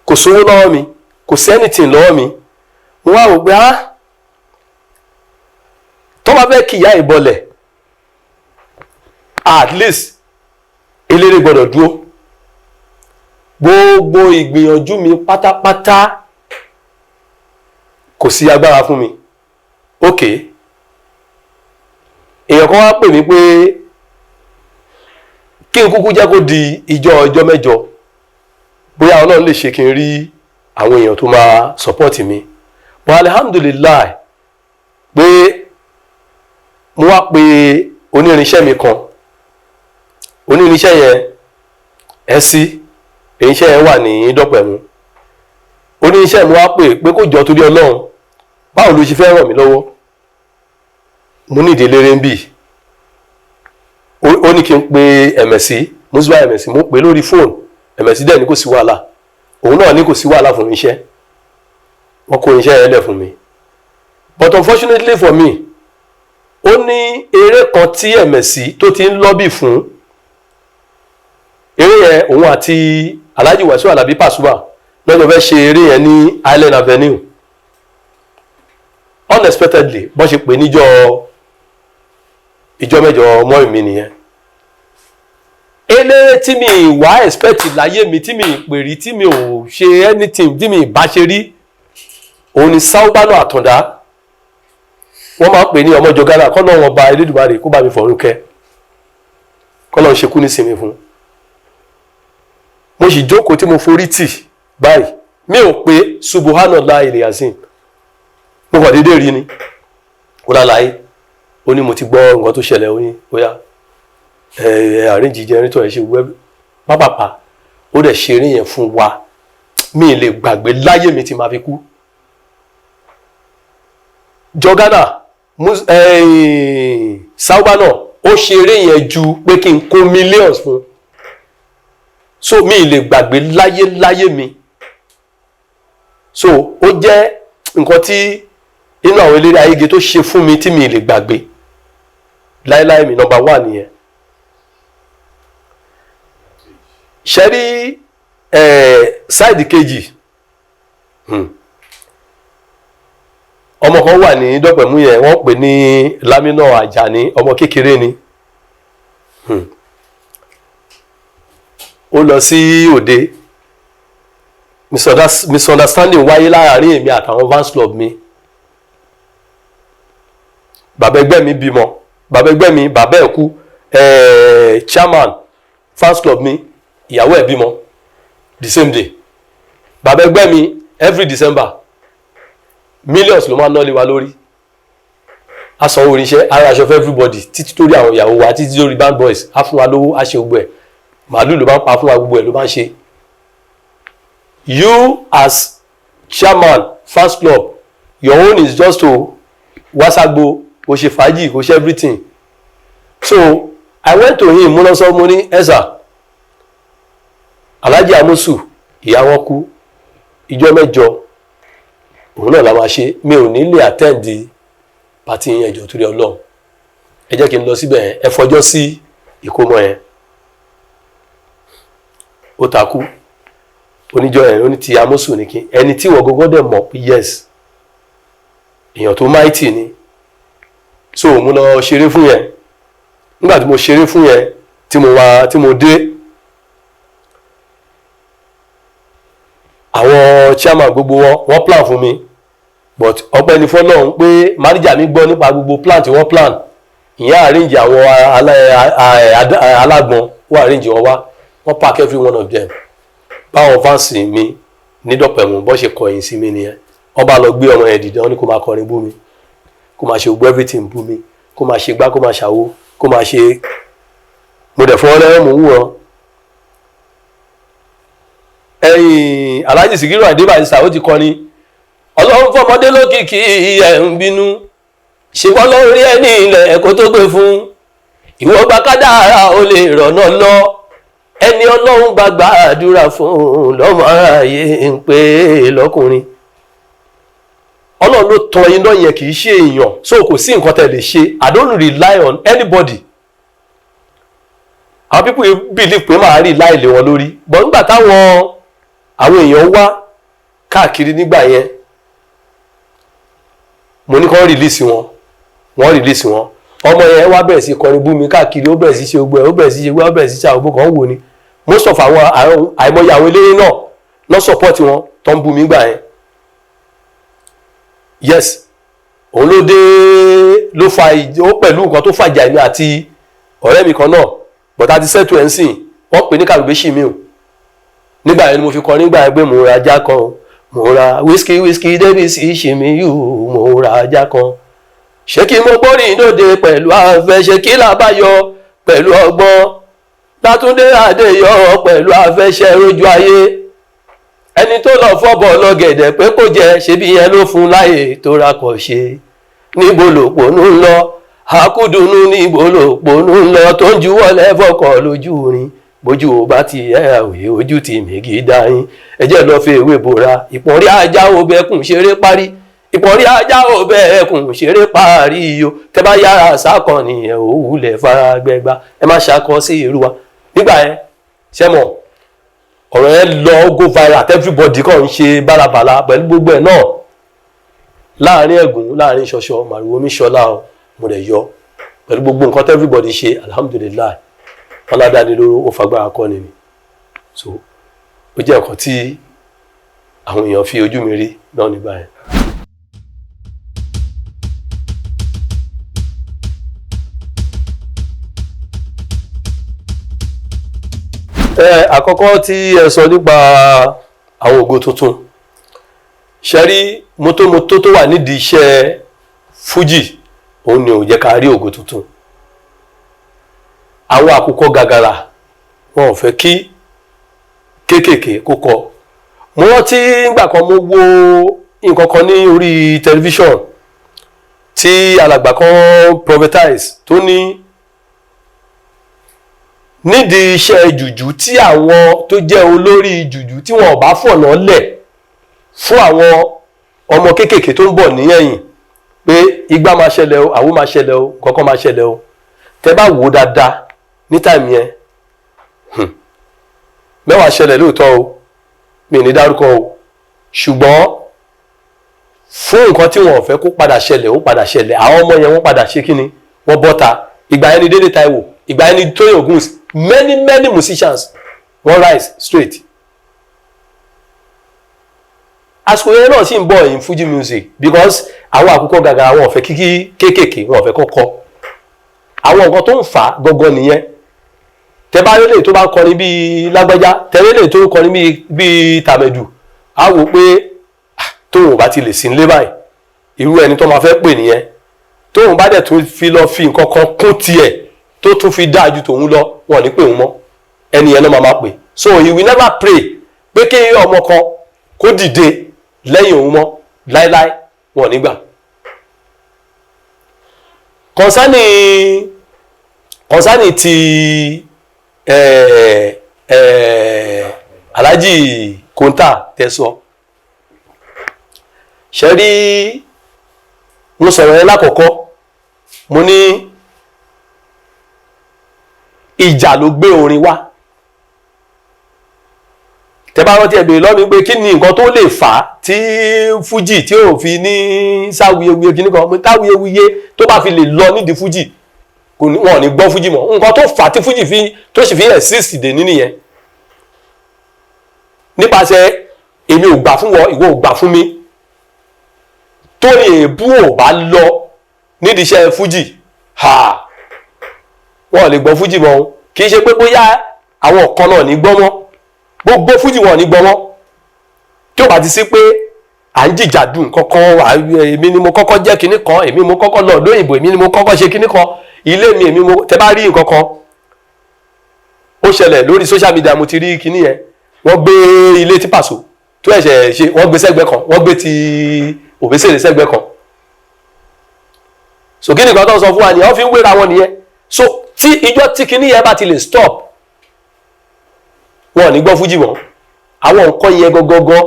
kò sówó lọ́wọ́ mi kò sí anything lọ́wọ́ mi mo wá rò pé tó bá fẹ́ kí ìyá ìbọlẹ̀ at least eléré gbọ́dọ̀ dúró gbogbo ìgbìyànjú mi pátápátá kò sí agbára fún mi okay èèyàn kan wá pè mí pé kí n kúkú jẹ́ kó di ọjọ́ mẹ́jọ bóyá Ọlọ́run lè ṣe kí n rí àwọn èèyàn tó máa support mi but alhamdulillah pé mo wá pé onírinṣẹ́ mi kan onírinṣẹ́ yẹn ẹ̀sí irinṣẹ́ yẹn wà ní dọ́pẹ̀mú onírinṣẹ́ mi wá pé kó jọ torí Ọlọ́run báwo ló ṣe fẹ́ ràn mí lọ́wọ́ mo ní ìdílé ń bì ó ní kí n pe ẹ̀mẹ̀sí mùsùlùmí ẹ̀mẹ̀sí mo pè lórí fóònù ẹ̀mẹ̀sí dẹ̀ ní kò sí wàhálà òun náà ní kò sí wàhálà fún iṣẹ́ wọ́n kó iṣẹ́ yẹn lẹ̀ fún mi but unfortunately for me ó ní eré kan tí ẹ̀mẹ̀sí tó ti ń lọ́bì fún eré yẹn òun àti Alhaji Wasiu Alabi Pasuma lọ́jọ́ fẹ́ ṣe eré yẹn ní Island Avenue unexpectedly bọ́n ṣe pè ìjọ mẹ́jọ mọ́ mi nìyẹn eléré tí mi wá expect láyé mi tí mi pè rí tí mi ò ṣe anything tí mi bá ṣe rí òun ni Sáúbánà Àtàndá wọ́n máa ń pè ní ọmọjọ Ghana kọ́ náà wọn ba Elédùmarè kó bá mi fọ̀rún kẹ́ kọ́ náà ṣekú ní sinmi fún mo sì jókòó tí mo forí tì báyìí mi ò pé Subhanallah Ilyasin mo kàn déédéé rí ni ó lálàyé ó ní mo ti gbọ́ nǹkan tó ṣẹlẹ̀ ó ní ó yá àríjì jẹrìntọ́ ẹ̀ ṣe wẹ́bí pápápá ó dẹ̀ ṣe eré yẹn fún wa mi lè gbàgbé láyé mi tí ma fi kú jọgánà Sáúbánà ó ṣe eré yẹn ju pé kí n kó millions fún so mi lè gbàgbé láyé mi so ó jẹ́ nǹkan tí inú àwọn eléré ayége tó ṣe fún mi tí mi lè gbàgbé láíláí mi number 1 nìyẹn ṣẹ́rí sáìdì kejì ọmọ kan wà ní dọ́pẹ̀mú yẹn wọ́n pè ní Lámínà Àjàní ọmọ kékeré ni ó lọ sí òde misunderstanding wáyé láàárín èmi àtàwọn Vans Club mi bàbá ẹgbẹ́ mi bímọ bàbá ẹgbẹ́ mi bàbá ẹ̀ kú chairman Vans Club mi ìyàwó ẹ̀ bímọ the same day bàbá ẹgbẹ́ mi every December millions ló máa ń ná lé wa lórí asanwó oríṣẹ́ ara aṣọ for everybody títí torí àwọn ìyàwó wa títí torí band boys á fún wa lówó á ṣe gbogbo ẹ̀ màálù ló máa ń pa fún wa gbogbo ẹ̀ ló máa ń ṣe you as chairman Vans Club your own is just to wasagbo kò ṣe fàájì kò ṣe everything so I went to him mo lọ sọ mo ní ẹ̀sà Alhaji Amusu ìyá wọn kú ìjọ mẹ́jọ òun náà la máa ṣe mi ò ní lè attend pàtí yẹn ẹjọ́ torí Ọlọ́run ẹ jẹ́ kí n lọ síbẹ̀ ẹ fọjọ́ sí ìkómọ yẹn ó takú oníjọ yẹn ó ní ti Amusu ní kí ẹni tí wọ́n gọ́gọ́ dẹ̀ mọ̀ pé yes èèyàn tó mighty ni so mo lọ ṣeré fún yẹn nígbà tí mo ṣeré fún yẹn tí mo dé àwọn chairman gbogbo wọ́n plan fún mi but ọpẹ́ ní fọ́lọ́run pé manager mi gbọ́ nípa gbogbo plan tí wọ́n plan ìyẹn arrange àwọn alágbọ̀n wọ́n arrange wọn wá wọ́n pack every one of them báwọn fans mi ní dọ́pẹ̀mù bọ́ ṣe kọ̀yìn sí mi nìyẹn wọ́n bá lọ gbé ọmọ yẹn dìde wọ́n ní kó máa kọrin bú mi kó máa ṣe gbogbo everything bú mi kó máa ṣe gbá kó máa ṣàwo kó máa ṣe mo dẹ̀ fọwọ́ lẹ́wọ̀n mò ń wúran ẹ̀yìn Alhaji Sikiru Ayinde Barrister ó ti kọrin Ọlọ́run fọmọdé lókìkí ẹ̀ ń bínú ṣe wọ́n lórí ẹni ilẹ̀ ẹ̀kọ́ tó gbé fún ìwọ gba kádàrá ó lè rọ̀nà lọ ẹni Ọlọ́run bá gbàdúrà fún lọ́mọ aráyé ń pè é lọ́kùnrin Ọlọ́run ló tan iná yẹn kì í ṣe èèyàn so kò sí nǹkan tẹ́ lè ṣe I don't rely on anybody àwọn people believe pé màá rí láìlé wọn lórí but nígbà táwọn àwọn èèyàn wá káàkiri nígbà yẹn mo ní kán release wọ́n release wọn ọmọ yẹn wá bẹ̀rẹ̀ sí kọrin bú mi káàkiri ó bẹ̀rẹ̀ sí ṣe gbogbo ẹ̀ ó bẹ̀rẹ̀ sí ṣe gbogbo ẹ̀ ó bẹ̀rẹ̀ sí ṣe àwọn kan wò ni most of àwọn àìmọye àwọn eléré náà lọ support wọn tó ń bú mi gbà yẹn yes òun ló dé ló fa ó pẹ̀lú nǹkan tó fàjà èmi àti ọ̀rẹ́ mi kan náà but àti settle ẹ̀ ń sìn wọ́n pè ní kàlùbẹ́sì mi o nígbà yẹn ni mo fi kọrin nígbà yẹn pé mo ra ajá kan mo ra whisky débi sí ìṣèmí yù mo ra ajá kan ṣé kí mo gbórin lóde pẹ̀lú Afẹ́, ṣé kí làbáyọ pẹ̀lú ọgbọ́n, Látúndé Adéyọ pẹ̀lú Afẹ́ṣẹ́ rójú ayé, ẹni tó lọ fọ́bọ̀ lọ́gẹ̀dẹ̀ pé kò jẹ, ṣebí yẹn ló fún láyè tó rakọ̀ ṣe. Níbo lòpònú ń lọ, àkúdùnú níbo lòpònú ń lọ, tó ń juwọ́ lẹ́fọ̀kọ̀ lójú rin, bójú ò bá ti ẹ̀ àwẹ̀ ojú ti mègì dáyín, ẹjẹ́ lọ fi ewé bora, ìpọ̀nrí ajá ò bẹ́kùn ṣeré parí, ìpọ̀nrí ajá ò bẹ́ẹ̀kùn ṣeré parí yo, tẹ́ bá yára sákan nìyẹn ò wulẹ̀ fara gbẹgba, ẹ má ṣàkọ sí irú wa. Nígbà yẹn ṣẹ́mọ̀ ọ̀rọ̀ yẹn lọ go viral, everybody kàn ń ṣe bálabàla pẹ̀lú gbogbo ẹ̀ náà, láàrin ẹ̀gún láàrin ṣọṣọ màrúwó mi ṣọlá o, mo rẹ̀ yọ pẹ̀lú gbogbo nǹkan tí everybody ṣe, alhamdulillah ọládánilóró ó fagbára kọ́ ni. So ó jẹ́ nǹkan tí àwọn èèyàn fi ojú mi rí náà nígbà yẹn. Àkọ́kọ́ tí ẹ sọ nípa àwọn ògo tuntun, ṣẹ́rí mọ́tòmọ́tò tó wà nídìí iṣẹ́ Fuji òun ni ò jẹ́ ká rí ògo tuntun. Àwọn àkùkọ gàgàrà wọn ò fẹ́ kí kéékèèké kó kọ. Mo rántí nígbà kan mo wo nǹkan kan ní orí tẹlifíṣọ̀n tí alàgbà kan prophetize tó ní nídìí iṣẹ́ jùjú tí àwọn tó jẹ́ olórí jùjú tí wọn ò bá fọ̀nà lẹ̀ fún àwọn ọmọ kéékèèké tó ń bọ̀ níyẹ̀yìn pé igbá máa ṣẹlẹ̀ o, àwo máa ṣẹlẹ̀ o, kọ̀ọ̀kan máa ṣẹlẹ̀ o, tẹ́ bá wò dáadáa ní táìmù yẹn mẹ́wàá ṣẹlẹ̀ lóòótọ́ o, mi ní dárúkọ o, ṣùgbọ́n fún nǹkan tí wọn ò fẹ́ kó padà ṣẹlẹ̀ ó padà ṣẹlẹ̀, àwọn ọmọ yẹn wọ́n padà ṣe kí ni, wọ́n bọ́ta. Ìgbà yẹn ni Délé Táíwò, ìgbà yẹn ni Tóyìn Ògúns, many musicians wọ́n rise straight. Àsìkò yẹn náà sì ń bọ̀ in Fuji music because àwọn àkùkọ gàgàrà wọn ò fẹ́ kíkí kéékèèké, wọn ò fẹ́ kọ́kọ́. Àwọn nǹkan tó ń fà á gangan nìyẹn. Tẹ́ bá rí lè tó bá kọrin bíi lágbájá, tẹ́ rí lè tó kọrin bíi tàmẹ̀dù, á wò pé tóun ò bá ti lè sí nílé báyìí, irú ẹni tó máa fẹ́ pè nìyẹn. Tóun bá dẹ̀ tún fi lọ fi nǹkan kan kún tiẹ̀ tó tún fi dáa ju tòun lọ, wọn ò ní pè òun mọ́, ẹni yẹn náà máa pè. So he will never pray pé kí ọmọ kan kó dìde lẹ́yìn òun mọ́ láíláí, wọn ò ní gbà. Concerning ti Alhaji Konta tẹ́sọ, ṣe rí mo sọ̀rọ̀ yẹn lákọ̀ọ́kọ́, mo ní ìjà ló gbé orin wá. Tẹ́ bá rántí ẹ béèrè lọ́mi pé kí ni nǹkan tó lè fà á tí Fuji tí ò fi ní sáwuyewuye kí ní kan, táwuyewuye tó bá fi lè lọ nídìí Fuji wọn ò ní gbọ́ Fuji mọ́. Nǹkan tó fà á tí Fuji tó sì fi exist dè ní nìyẹn. Nípasẹ̀ èmi ò gbà fún wọn, ìwọ ò gbà fún mi, tó ní èébú ò bá lọ nídìí iṣẹ́ Fuji, wọn ò lè gbọ́ Fuji mọ́. Kì í ṣe pé bóyá àwọn kan náà ní gbọ́ mọ́, gbogbo Fuji wọn ò ní gbọ́ mọ́. Tí ó bá ti sí pé à ń jìjà dùn kankan, èmi ni mo kọ́kọ́ jẹ́ kinní kan, èmi mo kọ́kọ́ lọ lóyìnbó, èmi ni mo kọ́kọ́ ṣe kinní kan, ilé mi èmi mo, tẹ́ bá rí nǹkan kan ó ṣẹlẹ̀ lórí social media, mo ti rí kinní yẹn, wọ́n gbé ilé tí Paso tó ẹ̀ṣẹ̀ ṣe, wọ́n gbé sẹ́gbẹ́ kan, wọ́n gbé ti Obesere sẹ́gbẹ́ kan. So kí ni nǹkan tó ń sọ fún wa ni wọ́n fi ń wéra wọn nìyẹn. So tí ìjọ tí kinní yẹn bá ti lè stop, wọn ò ní gbọ́ Fuji mọ́. Àwọn nǹkan yẹn gangan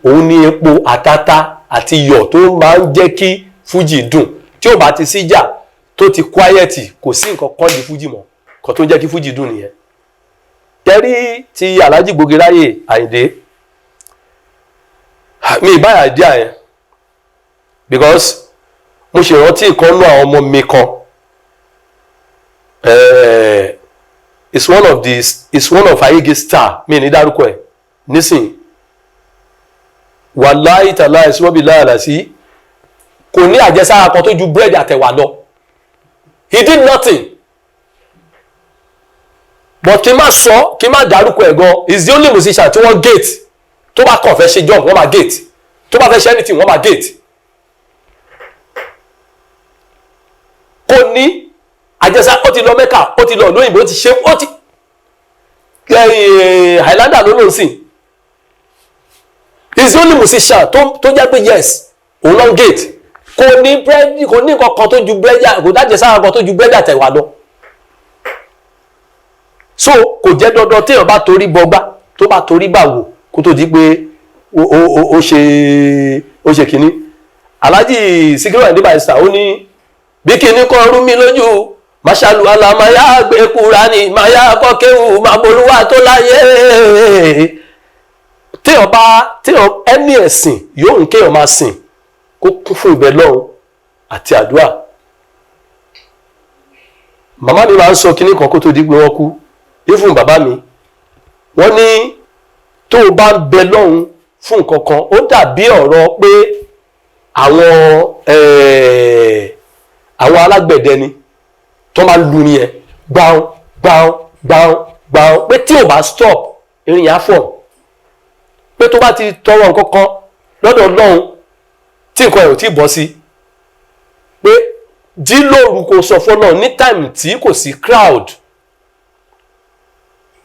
òun ni epo àtàtà àti iyọ̀ tó máa ń jẹ́ kí Fuji dùn. Tí ò bá ti síjà tó ti quiet, kò sí nǹkan kan di Fuji mọ́, kan tó ń jẹ́ kí Fuji dùn nìyẹn. Tẹ́rí ti Alhaji Gbogiráyè Àyìndé, mi ìbáyà díà yẹn because mo ṣe rántí nǹkan nú àwọn ọmọ mi kan, it's one of Ayége star, mi ní dárúkọ ẹ̀ nísìnyí, wàláhì tàláhì ìsúnmọ́bí láàlá sí, kò ní àjẹsára kan tó ju búrẹ́dì àtẹ̀wà lọ. He did nothing. But kí n má dárúkọ ẹ̀ gan, is the only musician tí wọ́n gate, tó bá kàn fẹ́ ṣe job wọ́n máa gate, tó bá fẹ́ ṣe anything wọ́n máa gate. kò ní àjẹsà ó ti lọ Mẹ́kà ó ti lọ lóyìnbó ó ti ṣe ó ti Highlander ló lòun sìn is the only musician tó jẹ́ pé yes òun lọ gate kò ní búrẹ́dì kò ní nǹkan kan tó ju búrẹ́dì kò dájẹsára kan tó ju búrẹ́dì àtẹ̀wà lọ so kò jẹ́ dandan téèyàn bá torí bọgbá tó bá torí bàwò kó tó di pé ó ṣe kínní Alhaji Sikiru Ayinde Barrister ó ní bí kínní kan rú mi lójú máṣálu alamaya gbé Kùránì máyà kọ́kéwù mábolúwà tó láyé téèyàn ẹni ẹ̀sìn yóò ń kéèyàn máa sìn kó kún fún ìbẹ̀ lọ́hùn àti àdúrà màmá mi máa ń sọ kínní kan kó tó di pé wọ́n kú ifun bàbá mi wọ́n ní tó o bá ń bẹ lọ́hùn fún nǹkan kan ó dàbí ọ̀rọ̀ pé àwọn alágbẹ̀dẹ ni tó máa lu ní ẹ gbáhùn gbáhùn gbáhùn gbáhùn pé tí ò bá stop irin yà fọ̀ pé tó bá ti tọrọ nǹkan kan lọ́dọ̀ Ọlọ́run tí nǹkan ẹ̀ ò tí bọ́ sí pé jí lóru kò sọ fọ́nà ní time tí kò sí crowd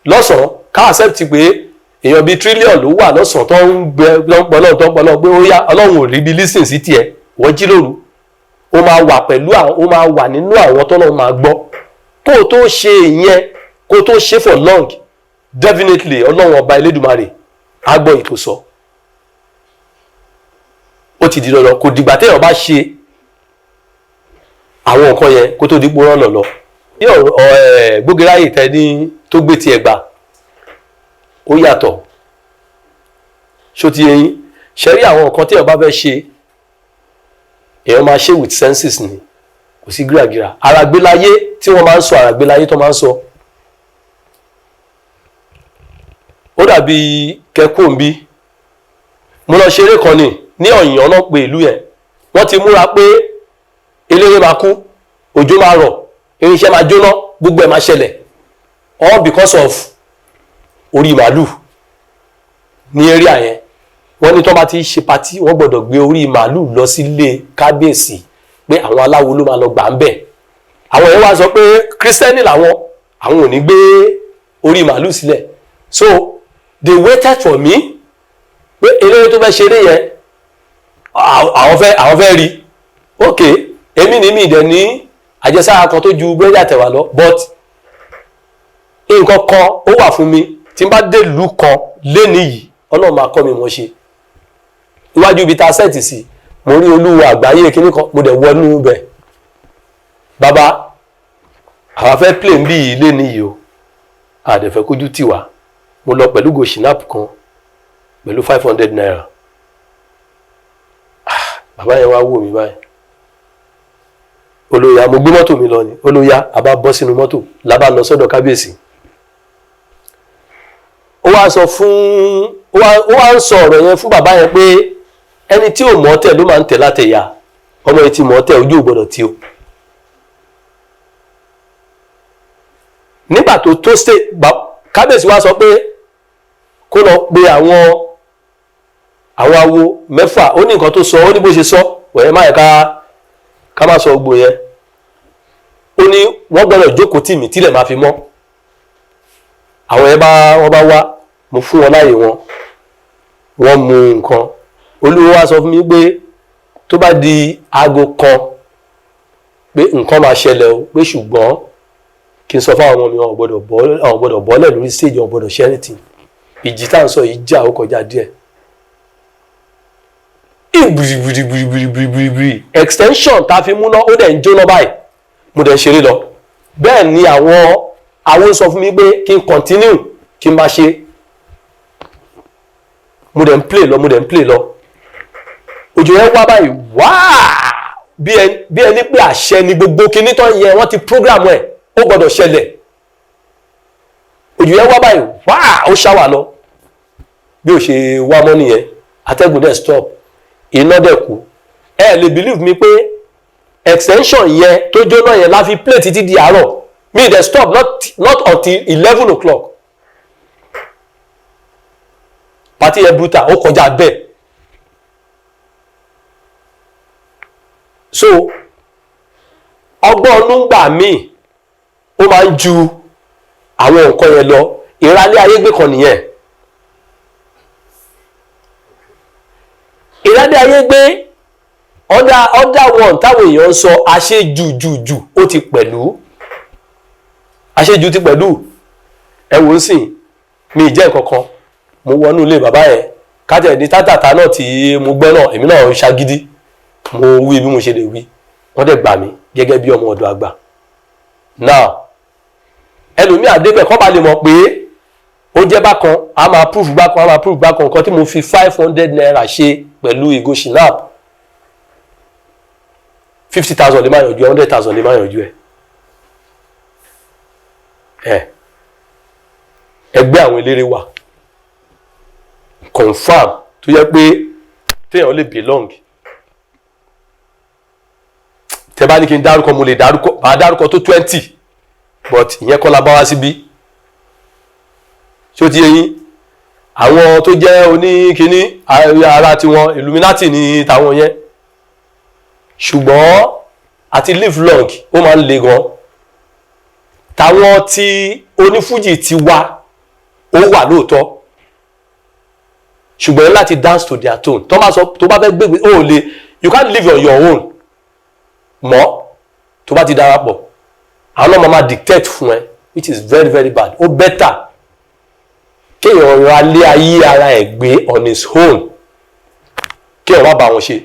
lọ́sàn-án ká accept pé èèyàn bíi trillion ló wà lọ́sàn-án tó ń gbẹ tó ń pọ̀ náà pé ó yá Ọlọ́run ò rí bí listen sí tiẹ̀ wọ́n jí lóru ó máa wà pẹ̀lú ó máa wà nínú àwọn tó náà máa gbọ́ kó o tó ṣe ìyẹn kó o tó ṣe for long definitely Ọlọ́run ọba Elédùmarè á gbọ́ ètò sọ ó ti di dandan kò dìgbà téèyàn bá ṣe àwọn nǹkan yẹn kó tó di pé rán lọ bí Gbógeráyè tẹ ní tó gbé tiẹ̀ gbà ó yàtọ̀ ṣó ti yẹn ṣe rí àwọn nǹkan téèyàn bá fẹ́ ṣe èèyàn máa ṣe with senses ni kò sí gíragíra àràgbélayé tí wọ́n máa ń sọ àràgbélayé tó máa ń sọ ó dàbí kẹkùnbí mo lọ ṣeré kan ní Ọ̀yàn náà pé ìlú yẹn wọ́n ti múra pé eléré máa kú òjò máa rọ̀ irinṣẹ́ máa jóná gbogbo ẹ̀ máa ṣẹlẹ̀ all because of orí màálù ní area yẹn wọ́n ní tó bá ti ṣe patí wọ́n gbọ́dọ̀ gbé orí màálù lọ sílé kábíyèsí pé àwọn aláwo ló máa lọ gbà ń bẹ̀ àwọn yẹn wá sọ pé kírísítẹ́nì làwọn ò ní gbé orí màálù sílẹ̀ so they waited for me pé eléré tó fẹ́ ṣeré yẹn àwọn fẹ́ rí ok èmi ní mi ìdẹ̀ ní àjẹsára kan tó ju búrẹ́dì àtẹ̀wà lọ but nǹkan kan ó wà fún mi tí n bá dé ìlú kan lénìí yìí Ọlọ́run máa kọ́ mi mọ̀ ṣe iwájú ibi tá a sẹ́ẹ̀tì sí mo rí olúwa àgbáyé kíní kan mo dẹ̀ wọnú bẹ̀ bàbá àwọn fẹ́ play ń bí ilé níyì o àdẹ̀fẹ́ kójú tì wá mo lọ pẹ̀lú go shinap kan pẹ̀lú 500 naira bàbá yẹn wá wò mí báyìí olóyà mo gbé mọ́tò mi lọ ni olóyà àbá bọ́ sínú mọ́tò lábá lọ sọ́dọ̀ kábíyèsí ó wá ń sọ ọ̀rọ̀ yẹn fún bàbá yẹn pé ẹni tí ò mọ̀ tẹ̀ ló máa ń tẹ̀ látẹ̀yà ọmọ yìí ti mọ̀ tẹ̀ ojú ò gbọ́dọ̀ tí o nígbà tó kábíyèsí wá sọ pé kó lọ pe àwọn awo mẹ́fà ó ní nǹkan tó sọ ó ní bó ṣe sọ wẹ̀rẹ̀ máa yẹ ká má sọ gbò yẹn ó ní wọ́n gbọ́dọ̀ jókòó tì mí tílẹ̀ máa fi mọ́ àwọn yẹn wọ́n bá wá mo fún wọn láàyè wọ́n mu nǹkan olúwo wá sọ fún mi pé tó bá di aago kan pé nǹkan máa ṣẹlẹ̀ o pé ṣùgbọ́n kí n sọ fún àwọn ọmọ mi àwọn gbọ́dọ̀ bọ́lẹ̀ lórí stage àwọn gbọ́dọ̀ ṣe anything ìjì tá à ń sọ yìí jà ó kọjá díẹ̀ ìbìrìbìrìbìrìbìrì extension tá a fi múná ó dẹ̀ ń jóná báyìí mo dẹ̀ ń ṣeré lọ bẹ́ẹ̀ ni àwọn sọ fún mi pé kí n continue kí n máa ṣe mo dẹ̀ ń play lọ òjò yẹn wá báyìí wáá bí ẹni pé àṣẹ ni gbogbo kinní tán yẹ wọ́n ti program ẹ̀ ó gbọ́dọ̀ ṣẹlẹ̀ òjò yẹn wá báyìí wáá ó ṣáwà lọ bí ó ṣe wá mọ́ nìyẹn atẹ́gùn dẹ̀ stop iná dẹ̀ kú ẹ lè believe mi pé extension yẹn tó jóná yẹn la fi play títí di àárọ̀ mi dẹ̀ stop not until 11 o'clock party yẹn brutal ó kọjá bẹ́ẹ̀ so ọgbọ́n ọdún gbà míì ó máa ń ju àwọn nǹkan yẹn lọ. Ìrálé ayé gbé kan nìyẹn. Ìrálé ayé gbé ọ̀dà wọn táwọn èèyàn ń sọ àṣejù ó ti pẹ̀lú. Àṣejù ti pẹ̀lú. Ẹ wò ó sìn mi jẹ́ nǹkankan mo wọnú ilé bàbá yẹn kájẹ̀ ní tátàtà náà tí mo gbọ́ náà èmi náà ń ṣagídí mo wí bí mo ṣe lè wí wọ́n dẹ̀ gbà mí gẹ́gẹ́ bí ọmọ ọ̀dọ̀ àgbà. Now ẹlòmí àdébẹ̀ kọ́ bá lè mọ̀ pé ó jẹ́ bákan a máa proof bákan nǹkan tí mo fi 500 naira ṣe pẹ̀lú ìgò shinap 50,000 lè máa yànjú 100,000 lè máa yànjú ẹgbẹ́ àwọn eléré wà confam tó yẹ pé téèyàn lè belong. Tẹ́ bá ní kí n dárúkọ mo lè dárúkọ tó 20 but ìyẹn kọ́ la bá wá síbí. Ṣé ó ti yé yín? Àwọn tó jẹ́ oníkíní ara tiwọn Illuminati ní tàwọn yẹn. Ṣùgbọ́n àti live long ó máa ń le gan. Tàwọn tí onífújì ti wá ó wà lóòótọ́. Ṣùgbọ́n láti dance to their tone. Tó bá fẹ́ gbégbé ó lè you can't live on your own mọ́ tó bá ti darapọ̀. Àwọn náà máa dictate fún ẹ which is very very bad. Ó better kéèyàn ra lé ayé ara ẹ̀ gbé on his own kéèyàn má bá wọn ṣe.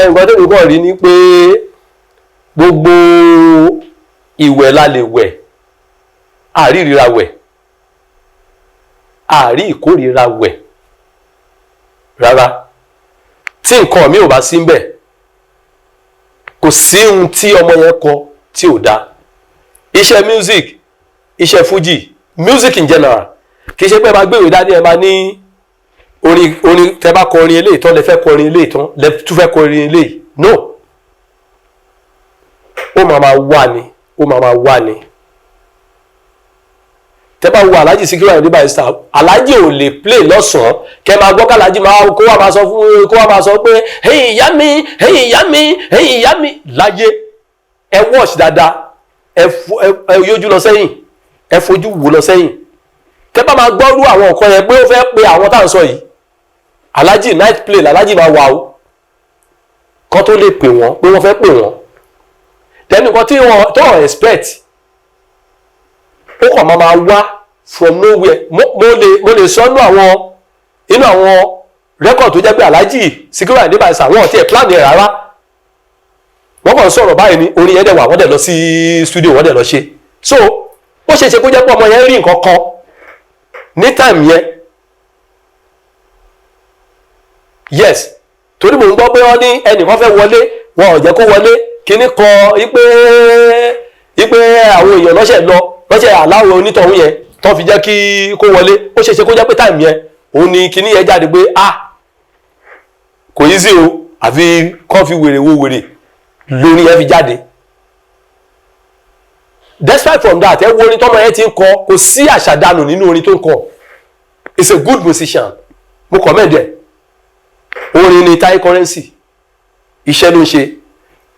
Nǹkan tó kọ́ rí ni pé gbogbo ìwẹ̀ la lè wẹ̀ àríríra wẹ̀ àrí ìkórìíra wẹ̀ rárá. Tí nǹkan mi ò bá sí ńbẹ̀ kò sí ohun tí ọmọ yẹn kọ tí ò dáa. Iṣẹ́ music iṣẹ́ Fuji music in general kì í ṣe pé máa gbé ìwé dání ẹ máa ní orin tẹ́ bá kọ orin eléyìí tán lẹ fẹ́ kọ orin eléyìí tán lẹ tún fẹ́ kọ orin eléyìí no ó máa wà ní. Tẹ́ bá wo Alhaji Sikiru Ayinde Barrister Alhaji ò lè play lọ́sàn-án kẹ́ máa gbọ́ kálàjì kó wá máa sọ pé ẹ̀yin ìyá mi ẹ̀yin ìyá mi ẹ̀yin ìyá mi láyé ẹ watch dáadáa ẹ yójú lọ sẹ́yìn ẹ fojú wò lọ sẹ́yìn. Tẹ́ bá máa gbọ́rú àwọn nǹkan yẹn pé ó fẹ́ pe àwọn tá à ń sọ yìí Alhaji night play Alhaji máa wà ó kán tó lè pè wọ́n pé wọ́n fẹ́ pè wọ́n tẹ́nìkan tí wọ́n tó expect ó kàn máa wá from nowhere. Mo lè sọ inú àwọn rẹ́kọ̀d tó jẹ́ pé Alhaji Sikiru Ayinde Barrister àwọn ọ̀tí ẹ̀ plan ẹ̀ rárá wọ́n kàn sọ̀rọ̀ báyìí ní orin yẹn dẹ̀ wà wọ́n dẹ̀ lọ sí studio wọ́n dẹ̀ lọ ṣe. So ó ṣeé ṣe kó jẹ́ pé ọmọ yẹn rí nǹkan kan ní time yẹn yes torí mò ń gbọ́ pé wọ́n ní ẹnìkan fẹ́ wọlé wọn ò jẹ́ kó wọlé kíní kan ipe àwọn èèyàn lọ́sẹ̀ aláwọ̀ onítọ̀hún yẹn tó fi jẹ́ kí kó wọlé ó ṣeé ṣe kó jẹ́ pé time yẹn òun ni kíní yẹn jáde pé kò yí sí o àfi kán fi wèrè wo wèrè lórí yẹn fi jáde. Despite from that ẹ wo orin tọ́mọ yẹn ti ń kọ kò sí àṣàdànù nínú orin tó ń kọ he's a good musician mo commend ẹ. Orin ni Taye Currency iṣẹ́ ló ń ṣe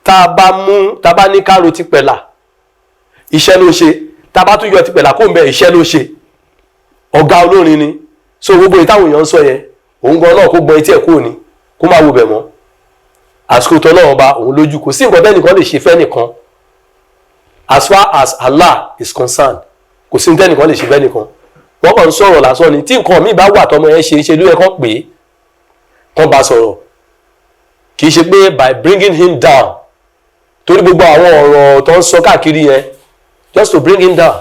tá a bá ní káàrò ti pẹ̀lá iṣẹ́ ló ń ṣe tá a bá tún yọ ti pẹ̀lá kó ń bẹ iṣẹ́ ló ń ṣe ọ̀gá olórin ni. So gbogbo ìtàwọn èèyàn ń sọ yẹn òun gan náà kó gbọ́n etí ẹ̀ kúrò ní kó má wo bẹ̀ mọ́ àsìkò tó náà ọba òun lójú kò sí nǹkan bẹ́ẹ̀ nìkan lè ṣe fẹ́ nìkan as far as Allah is concerned kò sí nǹkan nìkan lè ṣe fẹ́ nìkan wọ́n kàn ń sọ̀rọ̀ lásán ni tí nǹkan míì bá wà tọmọ yẹn ṣe ló yẹ kán pè é kán bá sọ̀rọ̀ kì í ṣe pé by bringing him down torí gbogbo àwọn ọ̀rọ̀ tó ń sọ káàkiri yẹn just to bring him down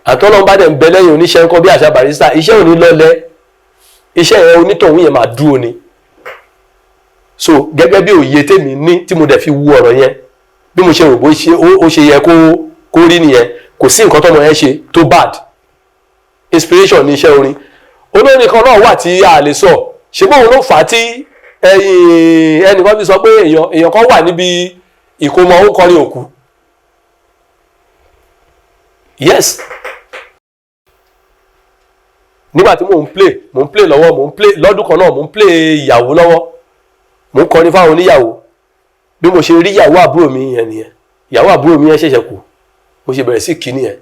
àtọ́nà bá dẹ̀ ń bẹ lẹ́yìn oníṣẹ́ ńkọ́ bí àṣà Barrister iṣẹ́ òní lọ́lẹ̀ iṣẹ́ yẹn onítọ̀hún yẹn máa dúró ni. So gẹ́gẹ́ bí òye tèmi ní tí mo dẹ̀ fi wu ọ̀rọ̀ yẹn bí mo ṣe rò bó ó ṣe yẹ kó rí nìyẹn kò sí nǹkan tọ́mọ yẹn ṣe tó bad inspiration ní iṣẹ́ orin olórin kan náà wà tí a lè sọ ṣe bóun ló fà á tí ẹnìkan fi sọ pé èèyàn kan wà níbi ìkómọ ó kọrin òkú yes nígbà tí mò ń play lọ́wọ́ mò ń play lọ́dún kan náà mò ń play ìyàwó lọ́wọ́ mò ń kọrin fáwọn oníyàwó bí mo ṣe rí ìyàwó àbúrò mi yẹn nìyẹn ìyàwó àbúrò mi yẹn ṣẹ̀ṣẹ̀ kú mo ṣe bẹ̀rẹ̀ sí kí nìyẹn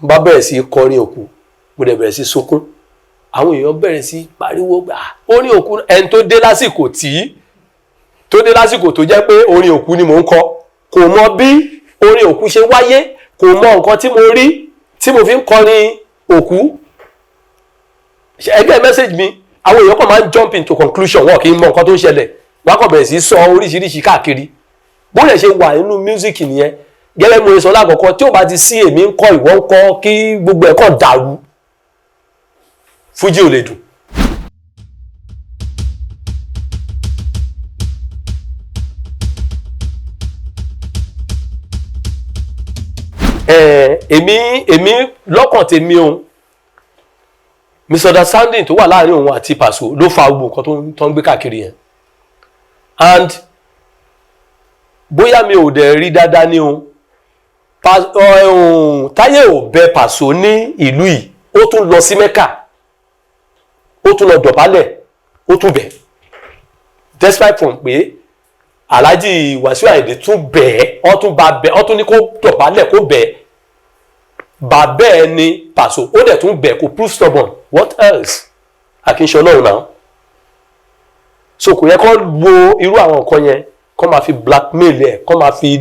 n bá bẹ̀rẹ̀ sí kọrin òkú mo dẹ̀ bẹ̀rẹ̀ sí sunkún àwọn èèyàn bẹ̀rẹ̀ sí pariwo gbà orin òkú ẹni tó dé lásìkò tó jẹ́ pé orin òkú ni mò ń kọ kò mọ bí orin òkú ṣe wáyé kò mọ nǹkan tí mo rí tí mo fi ń kọrin òkú ẹgbẹ́ message mi àwọn èèyàn kan máa ń jump into conclusion wọn kì í mọ nǹkan tó ń ṣẹlẹ̀ wọn kàn bẹ̀rẹ̀ sí sọ oríṣiríṣi káàkiri bó lè ṣe wà nínú music nìyẹn gẹ́gẹ́ mo sọ lákọ̀ọ́kọ́ tí ò bá ti sí èmi ń kọ́ ìwọ ń kọ́ kí gbogbo ẹ̀ kàn dàrú Fuji ò lè dùn. èmi lọ́kàn tèmi o misunderstanding tó wà láàrin òun àti Paso ló fa gbogbo nǹkan tó ń gbé káàkiri yẹn and bóyá mi ò dẹ̀ rí dáadáa ní o Táyé ò bẹ Paso ní ìlú yìí ó tún lọ sí Mẹ́kà ó tún lọ dọ̀bálẹ̀ ó tún bẹ̀ despite from pé Alhaji Wasiu Ayinde tún bẹ̀ ọ́ tún bá bẹ̀ ọ́ tún ní kó dọ̀bálẹ̀ kó bẹ̀ bàbá ẹ ní Paso ó dẹ̀ tún bẹ̀ kó prove stubborn what else àkínṣe ọlọ́run náà so kò yẹ kó wo irú àwọn nǹkan yẹn kó máa fi blackmail ẹ kó máa fi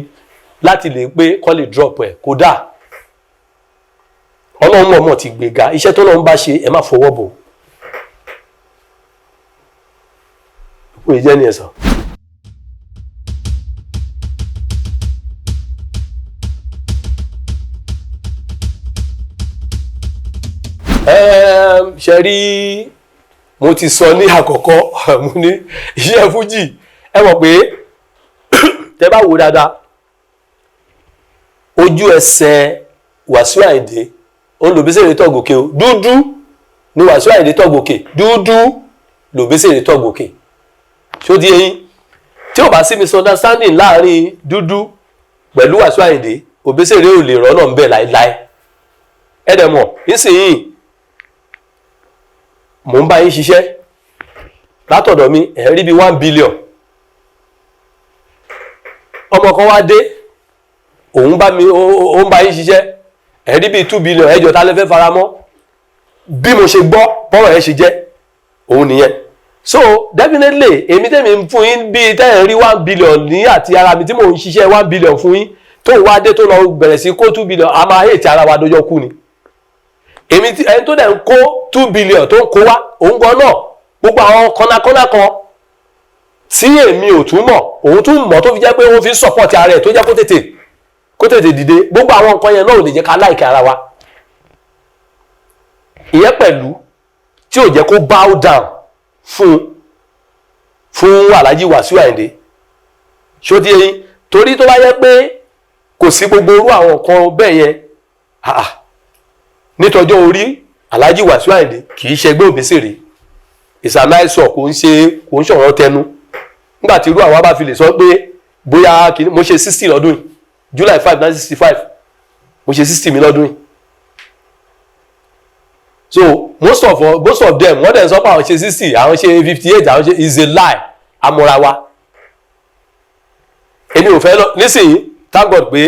láti lè pé kó lè drop ẹ kódà ọlọ́run mọ̀ọ́mọ̀ ti gbéga iṣẹ́ tó lọ́run bá ṣe ẹ má fọwọ́ bò ó yẹ jẹ́ ní ẹ̀sán. ṣe rí mo ti sọ ní àkọ́kọ́ mo ní iṣẹ́ Fuji ẹ mọ̀ pé tẹ́ bá wo dáadáa ojú ẹsẹ̀ Wasiu Ayinde òun l'Obesere tọ̀gòkè o dúdú ni Wasiu Ayinde tọ̀gòkè dúdú l'Obesere tọ̀gòkè ṣó di eyín tí ò bá sí misunderstanding láàrin dúdú pẹ̀lú Wasiu Ayinde Obesere ò lè rọ́nà ń bẹ̀ láéláé ẹ̀dẹ̀mọ̀ nísìnyí mò ń bá yín ṣiṣẹ́ látọ̀dọ̀ mi ẹ̀ rí bí 1 billion ọmọ kan wá dé òun bá mi ó ń bá yín ṣiṣẹ́ ẹ̀ rí bí 2 billion ẹjọ́ ta lè fẹ́ fara mọ́ bí mo ṣe gbọ́ bọ́rọ̀ ẹ̀ ṣe jẹ́ òun nìyẹn so definitely èmi tẹ́mi ń fún yín bí tẹ́yẹ̀ rí 1 billion ní àti ara mi tí mò ń ṣiṣẹ́ 1 billion fún yín tó wá dé tó lọ bẹ̀rẹ̀ sí kó 2 billion a máa hate ara wa dọjọ́ kú ni èmi ẹni tó dẹ̀ ń kó 2 billion tó ń kó wá òun gan náà gbogbo àwọn kọ́nàkọ́nà kan tí èmi ò tún mọ̀ òun tún mọ̀ tó fi jẹ́ pé wọ́n fi support ara ẹ̀ tó jẹ́ kó tètè dìde gbogbo àwọn nǹkan yẹn náà ò lè jẹ́ ká like ara wa ìyẹn pẹ̀lú tí ò jẹ́ kó bow down fún Alhaji Wasiu Ayinde ṣó di eyín torí tó bá yẹ pé kò sí gbogbo irú àwọn nǹkan bẹ́ẹ̀ yẹn nítọjọ́ orí Alhaji Wasiu Ayinde kì í ṣẹgbẹ́ Obesere ìsànáìsọ kò ń ṣọ̀rọ̀ tẹnu nígbà tí irú àwa bá fi lè sọ pé bóyá mo ṣe 60 lọ́dún yìí July 5 1965 mo ṣe 60 mi lọ́dún yìí so most of them wọ́n dẹ̀ sọ pé àwọn ṣe 60 àwọn ṣe 58 àwọn ṣe is a lie amúra wa èmi ò fẹ́ lọ nísìnyí thank God pé